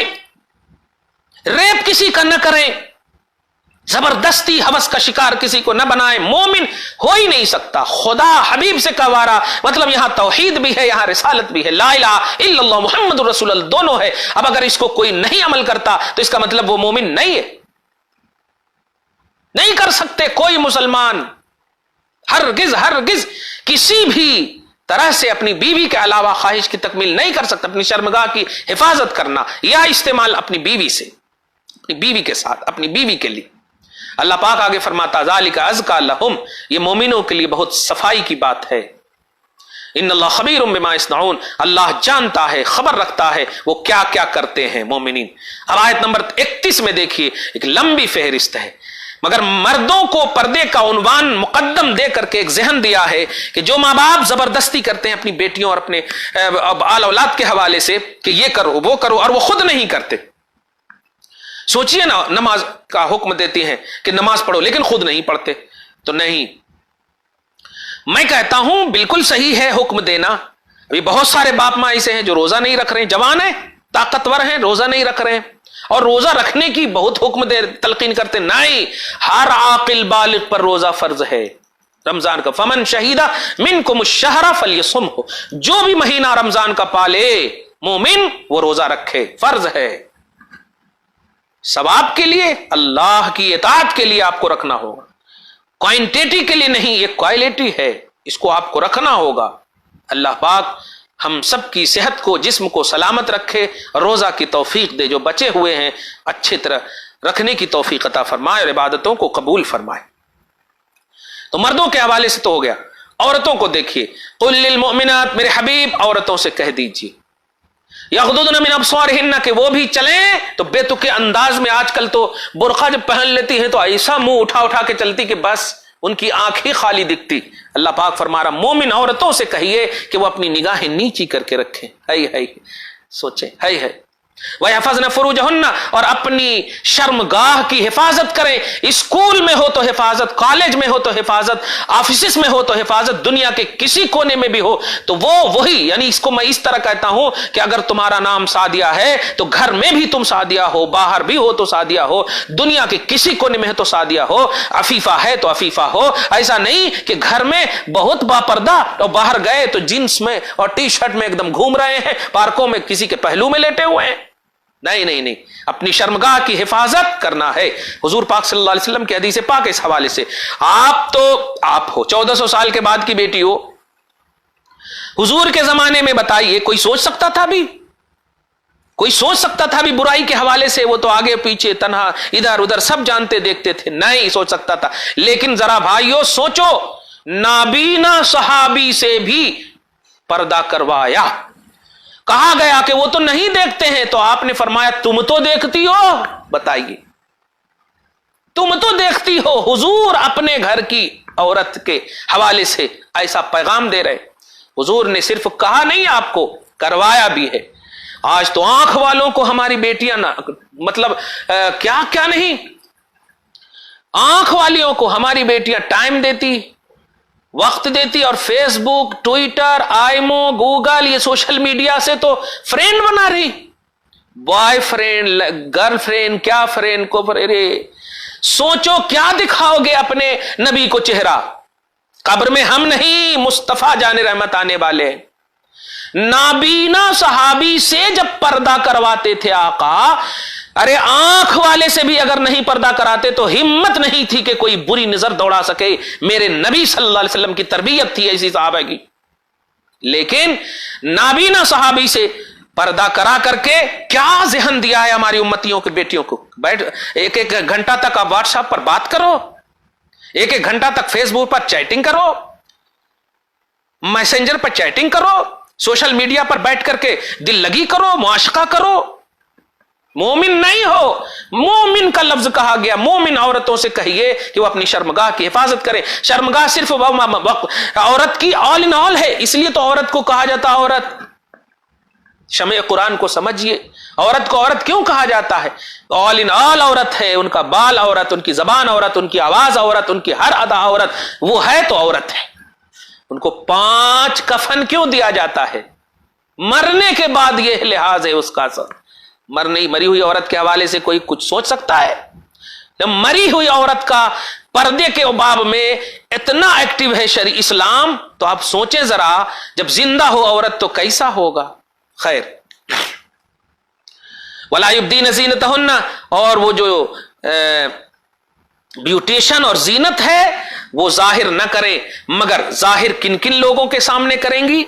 ریپ کسی کا نہ کریں، زبردستی ہوس کا شکار کسی کو نہ بنائیں. مومن ہو ہی نہیں سکتا. خدا حبیب سے کہوارا، مطلب یہاں توحید بھی ہے، یہاں رسالت بھی ہے، لا الہ الا اللہ محمد رسول اللہ دونوں ہے. اب اگر اس کو کوئی نہیں عمل کرتا تو اس کا مطلب وہ مومن نہیں ہے. نہیں کر سکتے کوئی مسلمان ہرگز کسی بھی طرح سے اپنی بیوی کے علاوہ خواہش کی تکمیل نہیں کر سکتا. اپنی شرمگاہ کی حفاظت کرنا یا استعمال اپنی بیوی سے، اپنی بیوی کے ساتھ، اپنی بیوی کے لیے. اللہ پاک آگے فرماتا ذالک ازکیٰ لہم، یہ مومنوں کے لیے بہت صفائی کی بات ہے. ان اللہ خبیر بما یصنعون، اللہ جانتا ہے، خبر رکھتا ہے وہ کیا کیا کرتے ہیں مومنین. اب آیت نمبر 31 میں دیکھیے ایک لمبی فہرست ہے. مگر مردوں کو پردے کا عنوان مقدم دے کر کے ایک ذہن دیا ہے کہ جو ماں باپ زبردستی کرتے ہیں اپنی بیٹیوں اور اپنے آل اولاد کے حوالے سے کہ یہ کرو وہ کرو، اور وہ خود نہیں کرتے. سوچئے نا، نماز کا حکم دیتی ہیں کہ نماز پڑھو لیکن خود نہیں پڑھتے. تو نہیں، میں کہتا ہوں بالکل صحیح ہے حکم دینا. ابھی بہت سارے باپ ماں ایسے ہیں جو روزہ نہیں رکھ رہے ہیں، جوان ہیں، طاقتور ہیں، روزہ نہیں رکھ رہے ہیں، اور روزہ رکھنے کی بہت حکم تلقین کرتے. نہیں، ہر عاقل بالغ پر روزہ فرض ہے رمضان کا. فمن شہید منکم الشہر فلیصمہ، جو بھی مہینہ رمضان کا پالے مومن وہ روزہ رکھے، فرض ہے. ثواب کے لیے، اللہ کی اطاعت کے لیے آپ کو رکھنا ہوگا، کوانٹیٹی کے لیے نہیں، یہ کوالٹی ہے، اس کو آپ کو رکھنا ہوگا. اللہ پاک ہم سب کی صحت کو، جسم کو سلامت رکھے، روزہ کی توفیق دے، جو بچے ہوئے ہیں اچھی طرح رکھنے کی توفیق عطا فرمائے اور عبادتوں کو قبول فرمائے. تو مردوں کے حوالے سے تو ہو گیا. عورتوں کو دیکھیے، قل للمؤمنات، میرے حبیب عورتوں سے کہہ دیجیے، یغضضن من ابصارہن، کہ وہ بھی چلیں تو بے تکے انداز میں. آج کل تو برقع جب پہن لیتی ہیں تو ایسا منہ اٹھا اٹھا کے چلتی کہ بس ان کی آنکھ ہی خالی دکھتی. اللہ پاک فرما رہا مومن عورتوں سے کہیے کہ وہ اپنی نگاہیں نیچی کر کے رکھیں. ہے سوچیں، ہے وَيَحْفَظْنَ فُرُوجَهُنَّ، اور اپنی شرمگاہ کی حفاظت کریں. اسکول میں ہو تو حفاظت، کالج میں ہو تو حفاظت، آفیسز میں ہو تو حفاظت، دنیا کے کسی کونے میں بھی ہو تو وہ وہی. یعنی اس کو میں اس طرح کہتا ہوں کہ اگر تمہارا نام سعدیہ ہے تو گھر میں بھی تم سعدیہ ہو، باہر بھی ہو تو سعدیہ ہو، دنیا کے کسی کونے میں ہے تو سعدیہ ہو، عفیفہ ہے تو عفیفہ ہو. ایسا نہیں کہ گھر میں بہت باپردہ اور باہر گئے تو جینس میں اور ٹی شرٹ میں ایک دم گھوم رہے ہیں، پارکوں میں کسی کے پہلو میں لیٹے ہوئے ہیں. نہیں، اپنی شرمگاہ کی حفاظت کرنا ہے. حضور پاک صلی اللہ علیہ وسلم کی حدیث پاک اس حوالے سے، آپ ہو 1400 سال کے بعد کی بیٹی ہو، حضور کے زمانے میں بتائیے کوئی سوچ سکتا تھا بھی؟ کوئی سوچ سکتا تھا بھی برائی کے حوالے سے؟ وہ تو آگے پیچھے تنہا ادھر ادھر سب جانتے دیکھتے تھے، نہیں سوچ سکتا تھا. لیکن ذرا بھائیو سوچو، نابینا صحابی سے بھی پردہ کروایا. کہا گیا کہ وہ تو نہیں دیکھتے ہیں، تو آپ نے فرمایا تم تو دیکھتی ہو، بتائیے تم تو دیکھتی ہو. حضور اپنے گھر کی عورت کے حوالے سے ایسا پیغام دے رہے. حضور نے صرف کہا نہیں، آپ کو کروایا بھی ہے. آج تو آنکھ والوں کو ہماری بیٹیاں مطلب کیا نہیں، آنکھ والیوں کو ہماری بیٹیاں ٹائم دیتی، وقت دیتی، اور فیس بک، ٹویٹر، آئیمو، گوگل، یہ سوشل میڈیا سے تو فرینڈ بنا رہی. بوائے فرینڈ، گرل فرینڈ، کیا فرینڈ کو سوچو کیا دکھاؤ گے اپنے نبی کو چہرہ؟ قبر میں ہم نہیں، مصطفیٰ جان رحمت آنے والے. نابینا صحابی سے جب پردہ کرواتے تھے آقا، ارے آنکھ والے سے بھی اگر نہیں پردہ کراتے تو ہمت نہیں تھی کہ کوئی بری نظر دوڑا سکے. میرے نبی صلی اللہ علیہ وسلم کی تربیت تھی ایسی صحابہ کی. لیکن نابینا صحابی سے پردہ کرا کر کے کیا ذہن دیا ہے ہماری امتیوں کے بیٹیوں کو؟ بیٹھ ایک گھنٹہ تک آپ واٹس ایپ پر بات کرو، ایک گھنٹہ تک فیس بک پر چیٹنگ کرو، میسنجر پر چیٹنگ کرو، سوشل میڈیا پر بیٹھ کر کے دل لگی کرو، معاشقہ کرو. مومن نہیں ہو. مومن کا لفظ کہا گیا، مومن عورتوں سے کہیے کہ وہ اپنی شرمگاہ کی حفاظت کرے. شرمگاہ صرف عورت کی آل ان آل ہے، اس لیے تو عورت کو کہا جاتا عورت. شمع قرآن کو سمجھیے، عورت کو عورت کیوں کہا جاتا ہے؟ آل ان آل عورت ہے، ان کا بال عورت، ان کی زبان عورت، ان کی آواز عورت، ان کی ہر ادا عورت. وہ ہے تو عورت ہے. ان کو 5 کفن کیوں دیا جاتا ہے؟ مرنے کے بعد یہ لحاظ ہے اس کا اثر. مری ہوئی عورت کے حوالے سے کوئی کچھ سوچ سکتا ہے؟ جب مری ہوئی عورت کا پردے کے باب میں اتنا ایکٹیو ہے شرع اسلام، تو آپ سوچیں ذرا جب زندہ ہو عورت تو کیسا ہوگا. خیر، وَلَا يُبْدِينَ زِينَتَهُنَّ، اور وہ جو بیوٹیشن اور زینت ہے وہ ظاہر نہ کریں، مگر ظاہر کن کن لوگوں کے سامنے کریں گی؟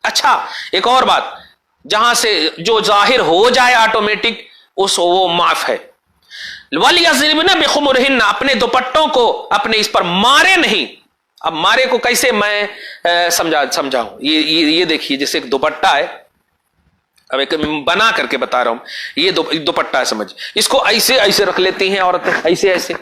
اچھا ایک اور بات، جہاں سے جو ظاہر ہو جائے آٹومیٹک وہ معاف ہے. وَلْيَضْرِبْنَ بِخُمُرِهِنَّ، اپنے دوپٹوں کو اپنے اس پر مارے نہیں. اب مارے کو کیسے میں سمجھاؤں؟ یہ دیکھیے جیسے ایک دوپٹہ ہے، اب ایک بنا کر کے بتا رہا ہوں، یہ دوپٹہ ہے، سمجھ، اس کو ایسے ایسے رکھ لیتی ہیں عورتیں، ایسے ایسے،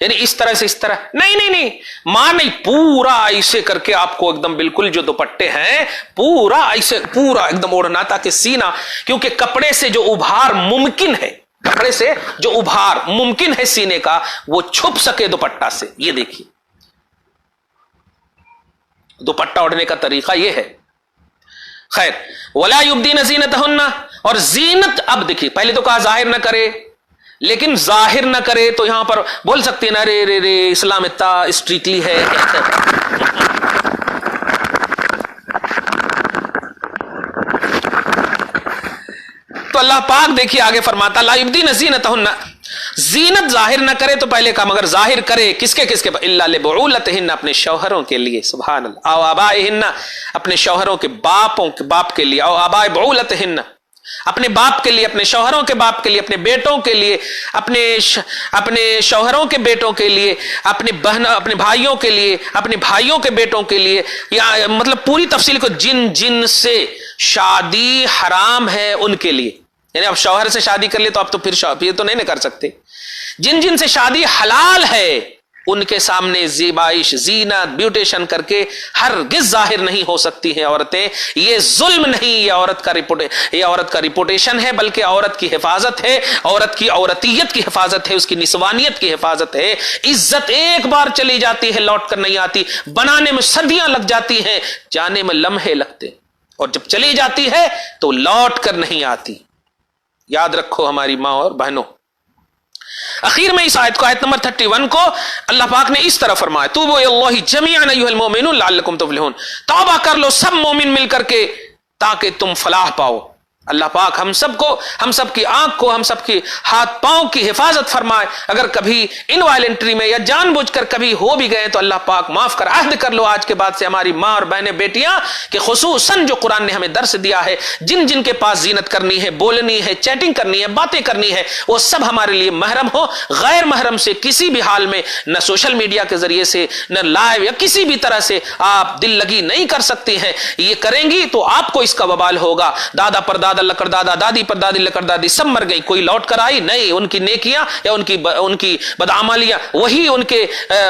یعنی اس طرح سے، اس طرح نہیں ماں نہیں، پورا ایسے کر کے آپ کو ایک دم بالکل جو دوپٹے ہیں پورا ایسے، پورا ایک دم اوڑھنا تاکہ سینہ، کیونکہ کپڑے سے جو ابھار ممکن ہے، کپڑے سے جو ابھار ممکن ہے سینے کا، وہ چھپ سکے دوپٹہ سے. یہ دیکھیے دوپٹہ اوڑھنے کا طریقہ یہ ہے. خیر، ولا یبدین زینتہن، اور زینت، اب دیکھیے پہلے تو کہا ظاہر نہ کرے، لیکن ظاہر نہ کرے تو یہاں پر بول سکتے ہیں نا، رے اسلام اتنا اسٹرکٹلی ہے. تو اللہ پاک دیکھیے آگے فرماتا لا یبدین زینتہن، زینت ظاہر نہ کرے تو پہلے کہا، مگر ظاہر کرے کس کے الا لبعولتہن، اپنے شوہروں کے لیے، سبحان اللہ، او آبائہن، اپنے شوہروں کے باپ کے لیے، او آباء بعولتہن، اپنے باپ کے لیے، اپنے شوہروں کے باپ کے لیے، اپنے بیٹوں کے لیے، اپنے شوہروں کے بیٹوں کے لیے، اپنے بھائیوں کے لیے، اپنے بھائیوں کے بیٹوں کے لیے، یا مطلب پوری تفصیل کو، جن سے شادی حرام ہے ان کے لیے، یعنی اب شوہر سے شادی کر لے تو اب تو پھر تو نہیں کر سکتے. جن سے شادی حلال ہے ان کے سامنے زیبائش، زینت، بیوٹیشن کر کے ہرگز ظاہر نہیں ہو سکتی ہیں عورتیں. یہ ظلم نہیں، یہ عورت کا ریپوٹیشن ہے، بلکہ عورت کی حفاظت ہے، عورت کی عورتیت کی حفاظت ہے، اس کی نسوانیت کی حفاظت ہے. عزت ایک بار چلی جاتی ہے لوٹ کر نہیں آتی، بنانے میں صدیاں لگ جاتی ہیں، جانے میں لمحے لگتے، اور جب چلی جاتی ہے تو لوٹ کر نہیں آتی. یاد رکھو ہماری ماں اور بہنوں. اخیر میں اس آیت کو، آیت نمبر 31 کو اللہ پاک نے اس طرح فرمایا، توبوا الی اللہ جمیعا ایھا المؤمنون لعلکم تفلحون، توبہ کر لو سب مومن مل کر کے تاکہ تم فلاح پاؤ. اللہ پاک ہم سب کو، ہم سب کی آنکھ کو، ہم سب کی ہاتھ پاؤں کی حفاظت فرمائے. اگر کبھی انوائلنٹری میں یا جان بوجھ کر کبھی ہو بھی گئے تو اللہ پاک معاف کر. عہد کر لو آج کے بعد سے ہماری ماں اور بہنیں، بیٹیاں، کہ خصوصاً جو قرآن نے ہمیں درس دیا ہے، جن کے پاس زینت کرنی ہے، بولنی ہے، چیٹنگ کرنی ہے، باتیں کرنی ہے، وہ سب ہمارے لیے محرم ہو. غیر محرم سے کسی بھی حال میں، نہ سوشل میڈیا کے ذریعے سے، نہ لائیو یا کسی بھی طرح سے آپ دل لگی نہیں کر سکتی ہیں. یہ کریں گی تو آپ کو اس کا وبال ہوگا. دادا پر دادا لکڑ دادا، دادی پر دادی لکڑ دادی، سب مر گئی، کوئی لوٹ کر آئی نہیں. ان کی نیکیاں یا ان کی بدعمالیاں وہی ان کے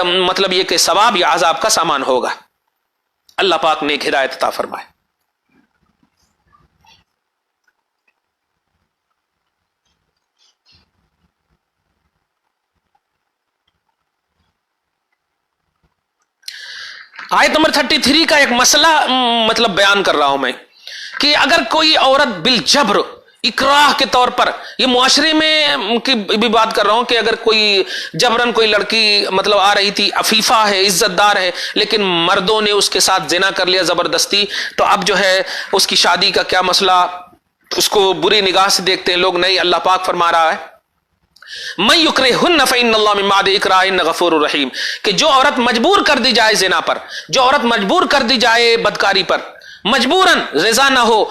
مطلب یہ کہ ثواب یا عذاب کا سامان ہوگا. اللہ پاک نیک ہدایت عطا فرمائے. آیت نمبر 33 کا ایک مسئلہ مطلب بیان کر رہا ہوں میں، کہ اگر کوئی عورت بالجبر، اکراہ کے طور پر، یہ معاشرے میں کی بھی بات کر رہا ہوں، کہ اگر کوئی جبرن کوئی لڑکی مطلب آ رہی تھی، عفیفہ ہے، عزت دار ہے، لیکن مردوں نے اس کے ساتھ زنا کر لیا زبردستی، تو اب جو ہے اس کی شادی کا کیا مسئلہ، اس کو بری نگاہ سے دیکھتے ہیں لوگ. نہیں، اللہ پاک فرما رہا ہے من یکرہن فإن اللہ من بعد اکراہہن غفور رحیم، کہ جو عورت مجبور کر دی جائے زنا پر، جو عورت مجبور کر دی جائے بدکاری پر، مجبوراً، رضا نہ ہو،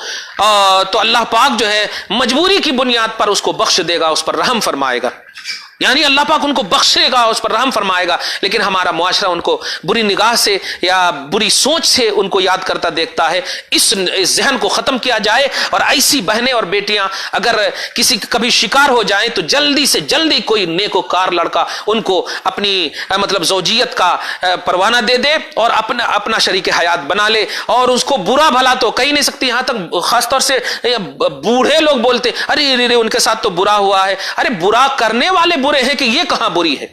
تو اللہ پاک جو ہے مجبوری کی بنیاد پر اس کو بخش دے گا، اس پر رحم فرمائے گا. یعنی اللہ پاک ان کو بخشے گا، اس پر رحم فرمائے گا. لیکن ہمارا معاشرہ ان کو بری نگاہ سے یا بری سوچ سے ان کو یاد کرتا دیکھتا ہے. اس ذہن کو ختم کیا جائے، اور ایسی بہنیں اور بیٹیاں اگر کسی کبھی شکار ہو جائیں تو جلدی سے جلدی کوئی نیکوکار لڑکا ان کو اپنی مطلب زوجیت کا پروانہ دے دے اور اپنا شریک حیات بنا لے. اور اس کو برا بھلا تو کہہ نہیں سکتی، یہاں تک خاص طور سے بوڑھے لوگ بولتے ارے ان کے ساتھ تو برا ہوا ہے. ارے برا کرنے والے برے ہیں کہ یہ کہاں بری ہے،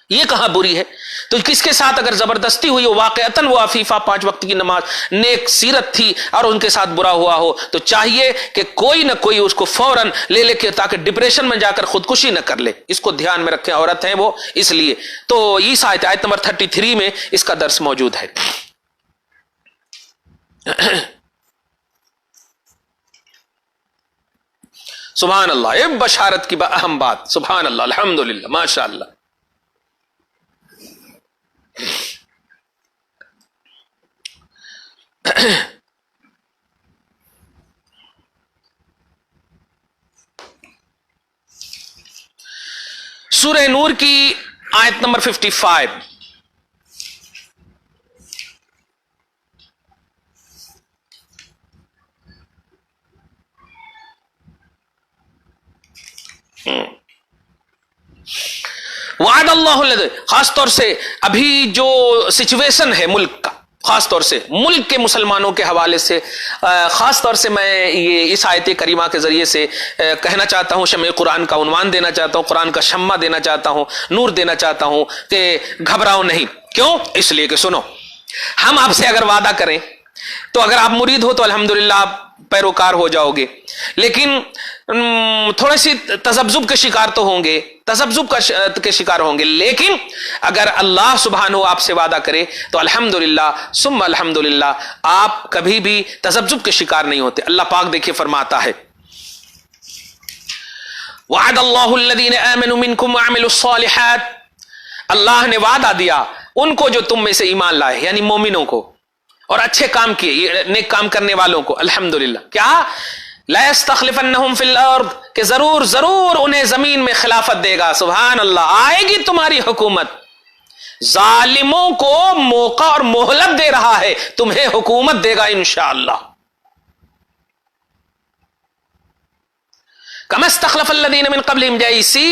یہ کہاں بری ہے؟ تو کس کے ساتھ اگر زبردستی ہوئی، واقعتاً وہ عفیفہ 5 وقت کی نماز، نیک سیرت تھی، اور ان کے ساتھ برا ہوا ہو، تو چاہیے کہ کوئی نہ کوئی اس کو فوراً لے کے، تاکہ ڈپریشن میں جا کر خودکشی نہ کر لے. اس کو دھیان میں رکھیں، عورت ہیں وہ، اس لیے. تو اس آیت نمبر 33 میں اس کا درس موجود ہے. سبحان اللہ، یہ بشارت کی اہم بات. سبحان اللہ، الحمدللہ، ماشاء اللہ. سورہ نور کی آیت نمبر 55. وعد اللہ، خاص طور سے ابھی جو سچویشن ہے ملک کا، خاص طور سے ملک کے مسلمانوں کے حوالے سے، خاص طور سے میں یہ اس آیت کریمہ کے ذریعے سے کہنا چاہتا ہوں، شمع قرآن کا عنوان دینا چاہتا ہوں، قرآن کا شمع دینا چاہتا ہوں، نور دینا چاہتا ہوں کہ گھبراؤ نہیں. کیوں؟ اس لیے کہ سنو، ہم آپ سے اگر وعدہ کریں تو اگر آپ مرید ہو تو الحمدللہ آپ پیروکار ہو جاؤ گے، لیکن تھوڑے سی تذبذب کے شکار تو ہوں گے، تذبذب کے شکار ہوں گے. لیکن اگر اللہ سبحانہ آپ سے وعدہ کرے تو الحمدللہ ثم الحمدللہ آپ کبھی بھی تذبذب کے شکار نہیں ہوتے. اللہ پاک دیکھیے فرماتا ہے وعد اللہ الذین آمنوا منکم وعملوا الصالحات، اللہ نے وعدہ دیا ان کو جو تم میں سے ایمان لائے، یعنی مومنوں کو، اور اچھے کام کیے، نیک کام کرنے والوں کو. الحمدللہ کیا؟ لا يستخلفنهم في الارض، کہ ضرور ضرور انہیں زمین میں خلافت دے گا. سبحان اللہ، آئے گی تمہاری حکومت. ظالموں کو موقع اور مہلت دے رہا ہے، تمہیں حکومت دے گا انشاءاللہ. كما استخلف الذين من قبلهم، جیسی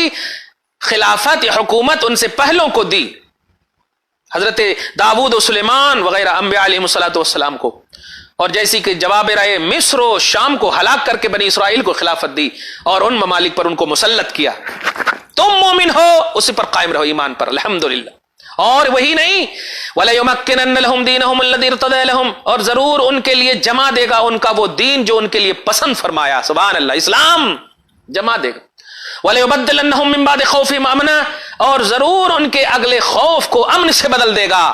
خلافت حکومت ان سے پہلوں کو دی، حضرت داؤد و سلیمان وغیرہ انبیاء علیہ الصلوۃ والسلام کو، اور جیسی کہ جواب رائے مصر و شام کو ہلاک کر کے بنی اسرائیل کو خلافت دی اور ان ممالک پر ان کو مسلط کیا. تم مومن ہو اسی پر قائم رہو، ایمان پر. الحمدللہ. اور وہی نہیں، وَلَيُمَكِّنَنَّ لَهُمْ دِينَهُمُ الَّذِي ارْتَضَىٰ لَهُمْ، اور ضرور ان کے لیے جمع دے گا ان کا وہ دین جو ان کے لیے پسند فرمایا. سبحان اللہ، اسلام جمع دے گا. وَلَيُبَدِّلَنَّهُمْ مِن بَعْدِ خَوْفِهِمْ أَمْنًا، اور ضرور ان کے اگلے خوف کو امن سے بدل دے گا.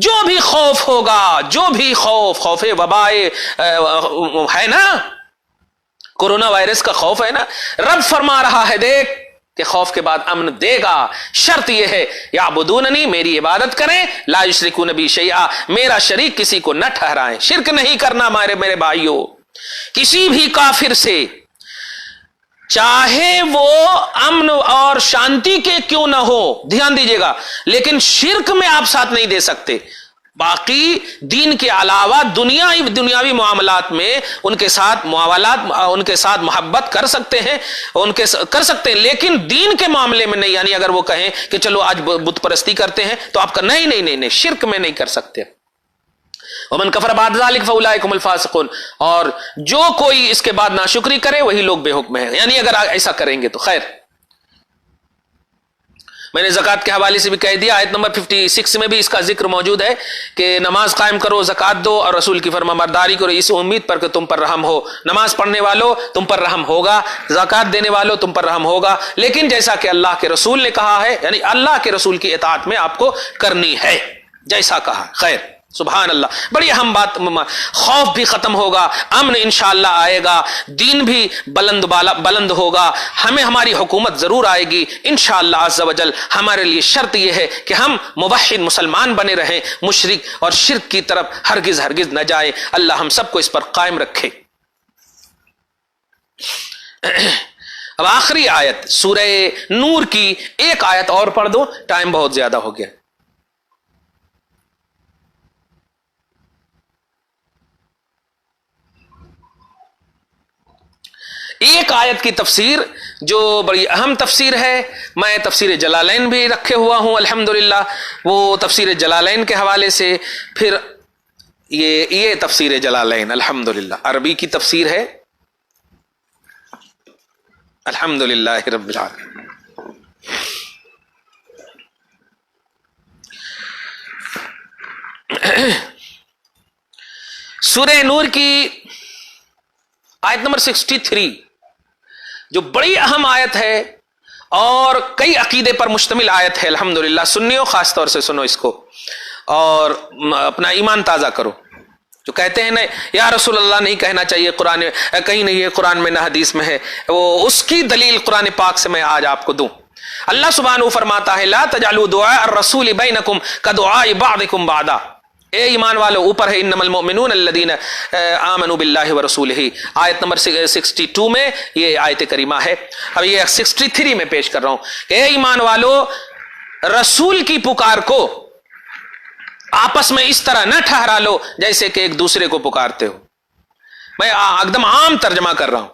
جو بھی خوف ہوگا، جو بھی خوف وبائے ہے نا، کورونا وائرس کا خوف ہے نا، رب فرما رہا ہے دیکھ کہ خوف کے بعد امن دے گا. شرط یہ ہے یعبدوننی، میری عبادت کریں، لا یشرکون بی شیئا، میرا شریک کسی کو نہ ٹھہرائیں. شرک نہیں کرنا میرے بھائیوں، کسی بھی کافر سے، چاہے وہ امن اور شانتی کے کیوں نہ ہو، دھیان دیجئے گا، لیکن شرک میں آپ ساتھ نہیں دے سکتے. باقی دین کے علاوہ دنیاوی معاملات میں ان کے ساتھ معاملات، ان کے ساتھ محبت کر سکتے ہیں، لیکن دین کے معاملے میں نہیں. یعنی اگر وہ کہیں کہ چلو آج بت پرستی کرتے ہیں تو آپ کا نہیں، شرک میں نہیں کر سکتے. ومن کفر بعد ذلک فاولئک هم الفاسقون، اور جو کوئی اس کے بعد ناشکری کرے وہی لوگ بے حکم ہیں. یعنی اگر ایسا کریں گے تو خیر. میں نے زکوٰۃ کے حوالے سے بھی کہہ دیا، آیت نمبر 56 میں بھی اس کا ذکر موجود ہے کہ نماز قائم کرو، زکوٰۃ دو اور رسول کی فرمانبرداری کرو، اس امید پر کہ تم پر رحم ہو. نماز پڑھنے والوں تم پر رحم ہوگا، زکوٰۃ دینے والوں تم پر رحم ہوگا، لیکن جیسا کہ اللہ کے رسول نے کہا ہے، یعنی اللہ کے رسول کی اطاعت میں آپ کو کرنی ہے جیسا کہا. خیر، سبحان اللہ، بڑی اہم بات. خوف بھی ختم ہوگا، امن انشاءاللہ آئے گا، دین بھی بلند ہوگا، ہمیں ہماری حکومت ضرور آئے گی انشاءاللہ عز و جل. ہمارے لیے شرط یہ ہے کہ ہم موحد مسلمان بنے رہیں، مشرک اور شرک کی طرف ہرگز نہ جائیں. اللہ ہم سب کو اس پر قائم رکھے. اب آخری آیت سورہ نور کی ایک آیت اور پڑھ دو، ٹائم بہت زیادہ ہو گیا. ایک آیت کی تفسیر جو بڑی اہم تفسیر ہے. میں تفسیر جلالین بھی رکھے ہوا ہوں الحمدللہ، وہ تفسیر جلالین کے حوالے سے. پھر یہ تفسیر جلالین الحمدللہ عربی کی تفسیر ہے، الحمدللہ رب العالمین. سورہ نور کی آیت نمبر 63 جو بڑی اہم آیت ہے اور کئی عقیدے پر مشتمل آیت ہے الحمدللہ. سنیو خاص طور سے سنو اس کو اور اپنا ایمان تازہ کرو. جو کہتے ہیں نا یا رسول اللہ نہیں کہنا چاہیے، قرآن کہیں نہیں ہے، قرآن میں نہ حدیث میں ہے، وہ اس کی دلیل قرآن پاک سے میں آج آپ کو دوں. اللہ سبحانہ فرماتا ہے لا تجعلوا دعاء الرسول بینکم کدعاء بعضکم بعضا. اے ایمان والو، اوپر ہے انما المؤمنون الذین آمنوا باللہ ورسولہ، آیت نمبر 62 میں یہ آیت کریمہ ہے. اب یہ 63 میں پیش کر رہا ہوں کہ اے ایمان والو، رسول کی پکار کو آپس میں اس طرح نہ ٹھہرا لو جیسے کہ ایک دوسرے کو پکارتے ہو. میں ایک دم عام ترجمہ کر رہا ہوں.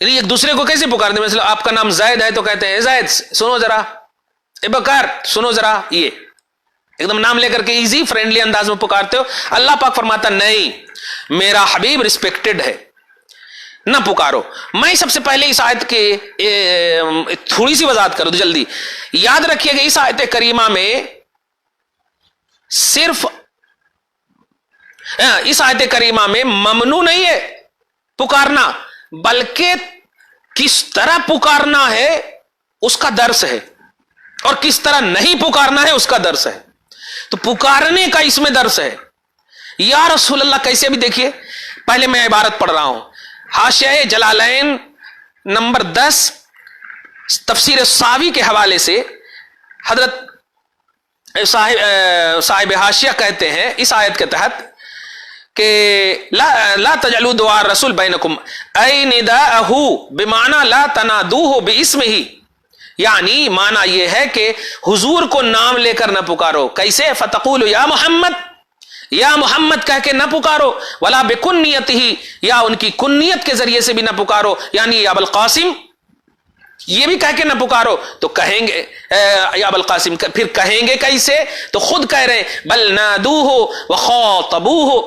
یعنی ایک دوسرے کو کیسے پکارتے ہیں؟ مثلا آپ کا نام زید ہے تو کہتے ہیں زید سنو ذرا، اے بکر سنو ذرا، یہ ایک دم نام لے کر کے ایزی فرینڈلی انداز میں پکارتے ہو. اللہ پاک فرماتا نہیں، میرا حبیب ریسپیکٹڈ ہے، نہ پکارو. میں سب سے پہلے اس آیت کے تھوڑی سی وضاحت کر دوں جلدی. یاد رکھیے کہ اس آیت کریمہ میں صرف اس آیت کریمہ میں ممنوع نہیں ہے پکارنا، بلکہ کس طرح پکارنا ہے اس کا درس ہے، اور کس طرح نہیں پکارنا ہے اس کا درس ہے. تو پکارنے کا اس میں درس ہے. یا رسول اللہ کیسے؟ ابھی دیکھیے، پہلے میں عبارت پڑھ رہا ہوں، حاشیہ جلالین نمبر 10 تفسیر ساوی کے حوالے سے حضرت صاحب حاشیہ کہتے ہیں اس آیت کے تحت کہ لا تجعلوا دعاء الرسول بینکم ای نداءہ بمعنی لا تنادوہ باسمہ، یعنی معنی یہ ہے کہ حضور کو نام لے کر نہ پکارو. کیسے؟ فتقول یا محمد، یا محمد کہہ کے نہ پکارو، ولا بکنیتہ، یا ان کی کنیت کے ذریعے سے بھی نہ پکارو، یعنی یا ابوالقاسم یہ بھی کہہ کے نہ پکارو. تو کہیں گے یا ابوالقاسم، پھر کہیں گے کیسے؟ تو خود کہہ رہے ہیں بل نادوہ وخاطبوہ،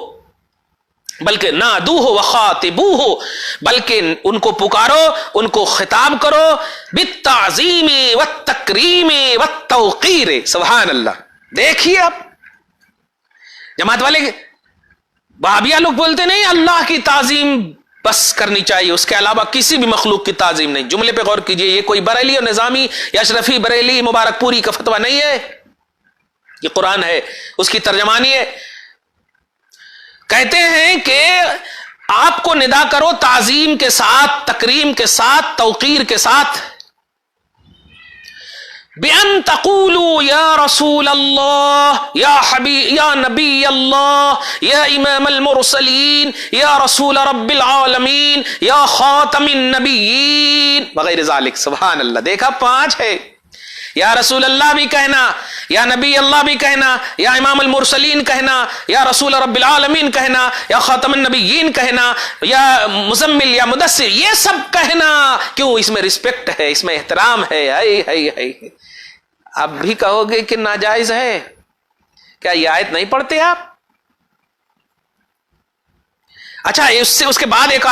بلکہ نادوہ وخاطبوہ، بلکہ ان کو پکارو، ان کو خطاب کرو بالتعظیم والتکریم والتوقیر. سبحان اللہ. دیکھیے آپ جماعت والے وہابیہ لوگ بولتے نہیں اللہ کی تعظیم بس کرنی چاہیے، اس کے علاوہ کسی بھی مخلوق کی تعظیم نہیں. جملے پہ غور کیجئے، یہ کوئی بریلی اور نظامی یا اشرفی بریلی مبارک پوری کا فتویٰ نہیں ہے، یہ قرآن ہے، اس کی ترجمانی ہے. کہتے ہیں کہ آپ کو ندا کرو تعظیم کے ساتھ، تکریم کے ساتھ، توقیر کے ساتھ. بِأَن تَقُولُوا يَا رَسُولَ اللَّهِ يَا حَبِيبِ يَا نَبِيَّ اللَّهِ يَا إِمَامَ الْمُرْسَلِينَ يَا رَسُولَ رَبِّ الْعَالَمِينَ يَا خَاتَمِ النَّبِيِّينَ وغیرہ ذالک. سبحان اللہ. دیکھا 5 ہے. یا رسول اللہ بھی کہنا، یا نبی اللہ بھی کہنا، یا امام المرسلین کہنا، یا رسول رب العالمین کہنا، یا خاتم النبیین کہنا، یا مزمل یا مدثر، یہ سب کہنا. کیوں؟ اس میں رسپیکٹ ہے، اس میں احترام ہے. اب بھی کہو گے کہ ناجائز ہے؟ کیا یہ آیت نہیں پڑھتے آپ؟ اچھا، اس کے بعد ایک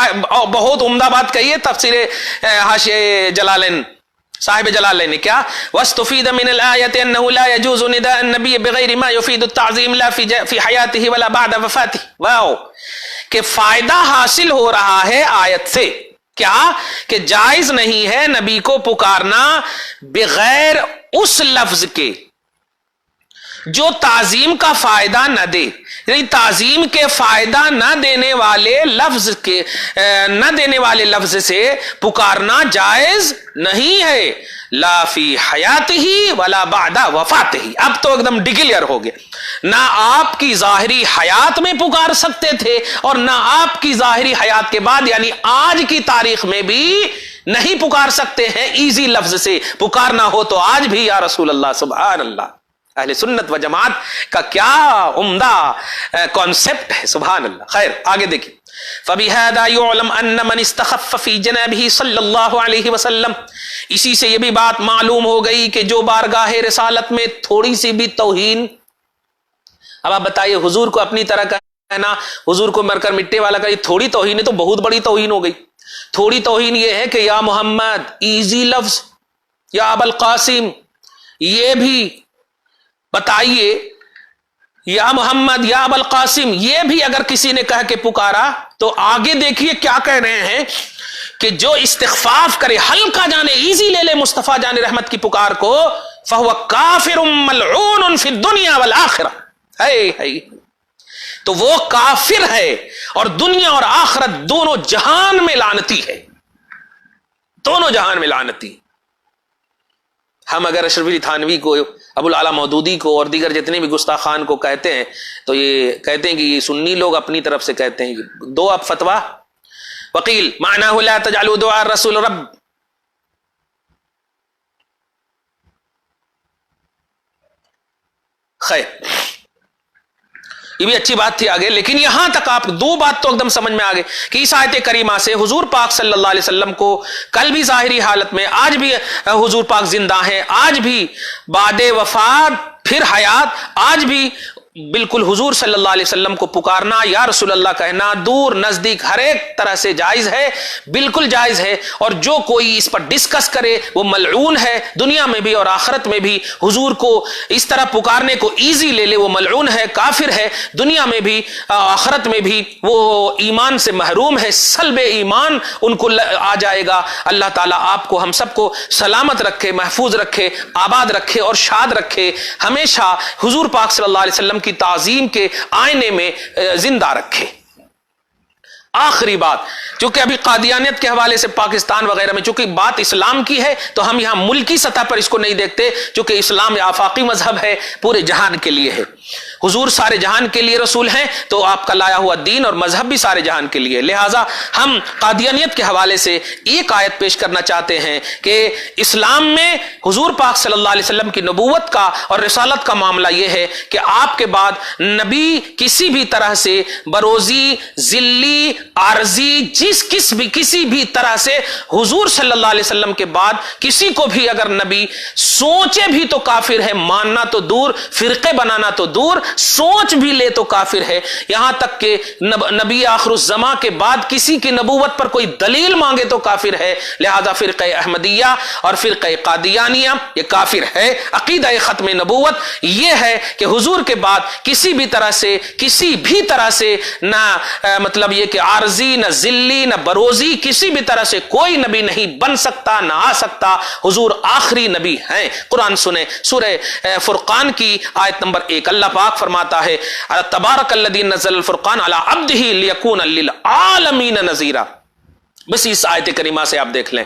بہت عمدہ بات کہی ہے تفسیر حاشیہ جلالین صاحب جلالین نے، کیا؟ وَاسْتُفِيدَ مِنَ الْآيَةِ أَنَّهُ لَا يَجُوزُ نِدَاءَ النَّبِيِّ بِغَيْرِ مَا يُفِيدُ التَّعْظِيمَ لَا فِي حَيَاتِهِ وَلَا بَعْدَ وَفَاتِهِ. واو، کہ فائدہ حاصل ہو رہا ہے آیت سے. کیا؟ کہ جائز نہیں ہے نبی کو پکارنا بغیر اس لفظ کے جو تعظیم کا فائدہ نہ دے. یعنی تعظیم کے فائدہ نہ دینے والے لفظ سے پکارنا جائز نہیں ہے. لا فی حیاتہ ولا بعد وفاتہ. اب تو ایک دم ڈکلیئر ہو گیا، نہ آپ کی ظاہری حیات میں پکار سکتے تھے اور نہ آپ کی ظاہری حیات کے بعد، یعنی آج کی تاریخ میں بھی نہیں پکار سکتے ہیں. ایزی لفظ سے پکارنا ہو تو آج بھی یا رسول اللہ. سبحان اللہ. اہل سنت و جماعت کا کیا عمدہ کانسیپٹ ہے. سبحان اللہ. خیر آگے دیکھیں. فَبِهَذَا يُعْلَمْ أَنَّ مَنِ اسْتَخَفَّ فِي جَنَابِهِ صلی اللہ علیہ وسلم. اسی سے یہ بھی بات معلوم ہو گئی کہ جو بارگاہ رسالت میں تھوڑی سی بھی توہین. اب آپ بتائیے، حضور کو اپنی طرح کہنا، حضور کو مر کر مٹے والا کا، یہ تھوڑی توہین ہے؟ تو بہت بڑی توہین ہو گئی. تھوڑی توہین یہ ہے کہ یا محمد ایزی لفظ، یا ابوالقاسم، یہ بھی بتائیے یا محمد یا ابوالقاسم، یہ بھی اگر کسی نے کہہ کے پکارا تو آگے دیکھیے کیا کہہ رہے ہیں کہ جو استخفاف کرے، ہلکا جانے، ایزی لے لے مصطفیٰ جان رحمت کی پکار کو، فہو کافر ملعون فی الدنیا والآخرہ. تو وہ کافر ہے اور دنیا اور آخرت دونوں جہان میں لعنتی ہے، دونوں جہان میں لعنتی. ہم اگر اشرف علی تھانوی کو، ابو العلا مودودی کو اور دیگر جتنے بھی گستاخان کو کہتے ہیں تو یہ کہتے ہیں کہ یہ سنی لوگ اپنی طرف سے کہتے ہیں. دو اب فتویٰ. وقیل معناہ لا تجعلوا دعاء الرسول رب. خیر، یہ بھی اچھی بات تھی آگے، لیکن یہاں تک آپ دو بات تو ایک دم سمجھ میں آگے کہ اس آیت کریمہ سے حضور پاک صلی اللہ علیہ وسلم کو کل بھی ظاہری حالت میں، آج بھی حضور پاک زندہ ہیں، آج بھی بعد وفات پھر حیات، آج بھی بالکل حضور صلی اللہ علیہ وسلم کو پکارنا، یا رسول اللہ کہنا، دور نزدیک ہر ایک طرح سے جائز ہے، بالکل جائز ہے، اور جو کوئی اس پر ڈسکس کرے وہ ملعون ہے، دنیا میں بھی اور آخرت میں بھی حضور کو اس طرح پکارنے کو ایزی لے لے وہ ملعون ہے، کافر ہے، دنیا میں بھی آخرت میں بھی وہ ایمان سے محروم ہے، سلب ایمان ان کو آ جائے گا۔ اللہ تعالیٰ آپ کو، ہم سب کو سلامت رکھے، محفوظ رکھے، آباد رکھے اور شاد رکھے، ہمیشہ حضور پاک صلی اللہ علیہ وسلم کی تعظیم کے آئینے میں زندہ رکھے۔ آخری بات، چونکہ ابھی قادیانیت کے حوالے سے پاکستان وغیرہ میں چونکہ بات اسلام کی ہے تو ہم یہاں ملکی سطح پر اس کو نہیں دیکھتے، چونکہ اسلام آفاقی مذہب ہے، پورے جہان کے لیے ہے، حضور سارے جہان کے لیے رسول ہیں، تو آپ کا لایا ہوا دین اور مذہب بھی سارے جہان کے لیے، لہٰذا ہم قادیانیت کے حوالے سے ایک آیت پیش کرنا چاہتے ہیں کہ اسلام میں حضور پاک صلی اللہ علیہ وسلم کی نبوت کا اور رسالت کا معاملہ یہ ہے کہ آپ کے بعد نبی کسی بھی طرح سے بروزی، ذلی، عارضی، کسی بھی طرح سے حضور صلی اللہ علیہ وسلم کے بعد کسی کو بھی اگر نبی سوچے بھی تو کافر ہے، ماننا تو دور، فرقے بنانا تو دور، سوچ بھی لے تو کافر ہے، یہاں تک کہ نبی آخر الزماں کے بعد کسی کی نبوت پر کوئی دلیل مانگے تو کافر ہے، لہذا فرقہ احمدیہ اور فرقہ قادیانیہ یہ کافر ہے۔ عقیدہ ختم نبوت یہ ہے کہ حضور کے بعد کسی بھی طرح سے نہ مطلب یہ کہ عارضی، نہ ذلی، نہ بروزی، کسی بھی طرح سے کوئی نبی نہیں بن سکتا، نہ آ سکتا، حضور آخری نبی ہیں۔ قرآن سنیں، سورہ فرقان کی آیت نمبر 1، اللہ پاک فرماتا ہے تبارک الذی نزل الفرقان علی عبدہ لیکون للعالمین نذیرا۔ بس اس آیت کریمہ سے آپ دیکھ لیں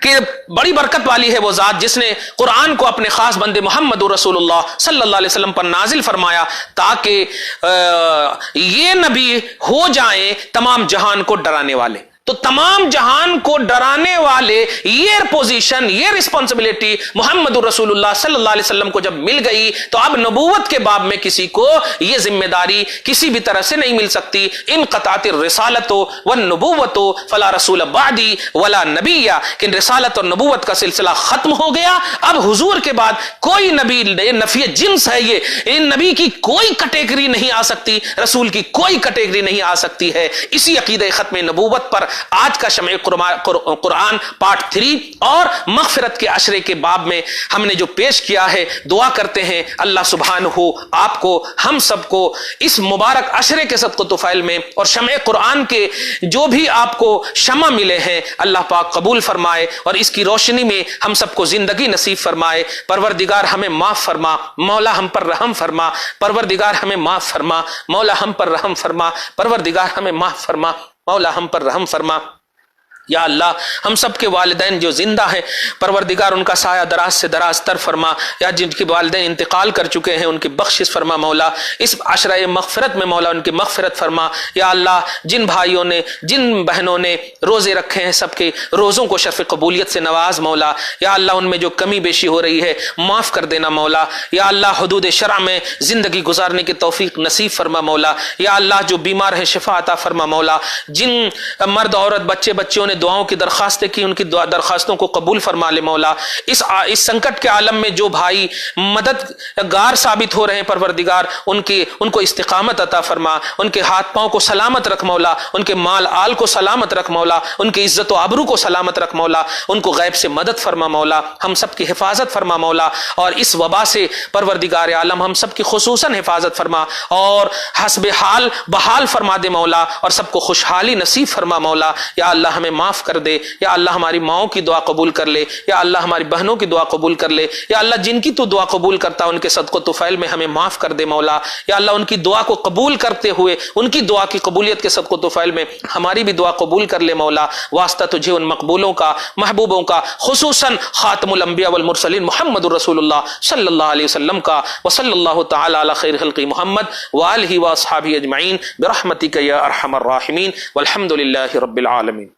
کہ بڑی برکت والی ہے وہ ذات جس نے قرآن کو اپنے خاص بندے محمد رسول اللہ صلی اللہ علیہ وسلم پر نازل فرمایا تاکہ یہ نبی ہو جائیں تمام جہان کو ڈرانے والے۔ تو تمام جہان کو ڈرانے والے یہ پوزیشن، یہ رسپانسبلٹی محمد رسول اللہ صلی اللہ علیہ وسلم کو جب مل گئی تو اب نبوت کے باب میں کسی کو یہ ذمہ داری کسی بھی طرح سے نہیں مل سکتی۔ انقطعت الرسالۃ والنبوۃ فلا رسول بعدی ولا نبی، کہ رسالت اور نبوت کا سلسلہ ختم ہو گیا، اب حضور کے بعد کوئی نبی، نفی جنس ہے یہ، ان نبی کی کوئی کیٹیگری نہیں آ سکتی، رسول کی کوئی کیٹیگری نہیں آ سکتی ہے۔ اسی عقیدہ ختم نبوت پر آج کا شمع قرآن پارٹ 3 اور مغفرت کے عشرے کے باب میں ہم نے جو پیش کیا ہے، دعا کرتے ہیں اللہ سبحانہ ہو آپ کو، ہم سب کو اس مبارک عشرے کے صدقہ طفیل میں اور شمع قرآن کے جو بھی آپ کو شمع ملے ہیں اللہ پاک قبول فرمائے اور اس کی روشنی میں ہم سب کو زندگی نصیب فرمائے۔ پروردگار ہمیں معاف فرما، مولا ہم پر رحم فرما، پروردگار ہمیں معاف فرما، مولا ہم پر رحم فرما، پروردگار ہمیں معاف فرما، مولا ہم پر رحم فرما۔ یا اللہ ہم سب کے والدین جو زندہ ہیں پروردگار ان کا سایہ دراز سے دراز تر فرما، یا جن کے والدین انتقال کر چکے ہیں ان کی بخشش فرما مولا، اس عشرہ مغفرت میں مولا ان کی مغفرت فرما۔ یا اللہ جن بھائیوں نے، جن بہنوں نے روزے رکھے ہیں سب کے روزوں کو شرف قبولیت سے نواز مولا، یا اللہ ان میں جو کمی بیشی ہو رہی ہے معاف کر دینا مولا، یا اللہ حدود شرع میں زندگی گزارنے کی توفیق نصیب فرما مولا، یا اللہ جو بیمار ہیں شفا عطا فرما مولا، جن مرد عورت بچے بچیوں نے دعاؤں کی درخواستیں کی ان کی درخواستوں کو قبول فرما لے مولا۔ اس سنکٹ کے عالم میں جو بھائی مددگار ثابت ہو رہے ہیں پروردگار ان کو استقامت عطا فرما، ان کے ہاتھ پاؤں کو سلامت رکھ مولا، ان کے مال آل کو سلامت رکھ مولا، ان کی عزت و آبرو کو سلامت رکھ مولا، ان کو غیب سے مدد فرما مولا، ہم سب کی حفاظت فرما مولا، اور اس وبا سے پروردگار عالم ہم سب کی خصوصاً حفاظت فرما اور حسب حال بحال فرما دے مولا، اور سب کو خوشحالی نصیب فرما مولا۔ یا اللہ ہمیں معاف کر دے، یا اللہ ہماری ماؤں کی دعا قبول کر لے، یا اللہ ہماری بہنوں کی دعا قبول کر لے، یا اللہ جن کی تو دعا قبول کرتا ان کے صدقہ طفیل میں ہمیں معاف کر دے مولا، یا اللہ ان کی دعا کو قبول کرتے ہوئے ان کی دعا کی قبولیت کے صدقہ طفیل میں ہماری بھی دعا قبول کر لے مولا۔ واسطہ تجھے ان مقبولوں کا، محبوبوں کا، خصوصاً خاتم الانبیاء والمرسلین محمد رسول اللہ صلی اللہ علیہ وسلم کا، وصلی اللہ تعالی علی خیر خلق محمد وآلہ واصحابہ اجمعین برحمتک یا ارحم الراحمین والحمد للہ رب العالمین۔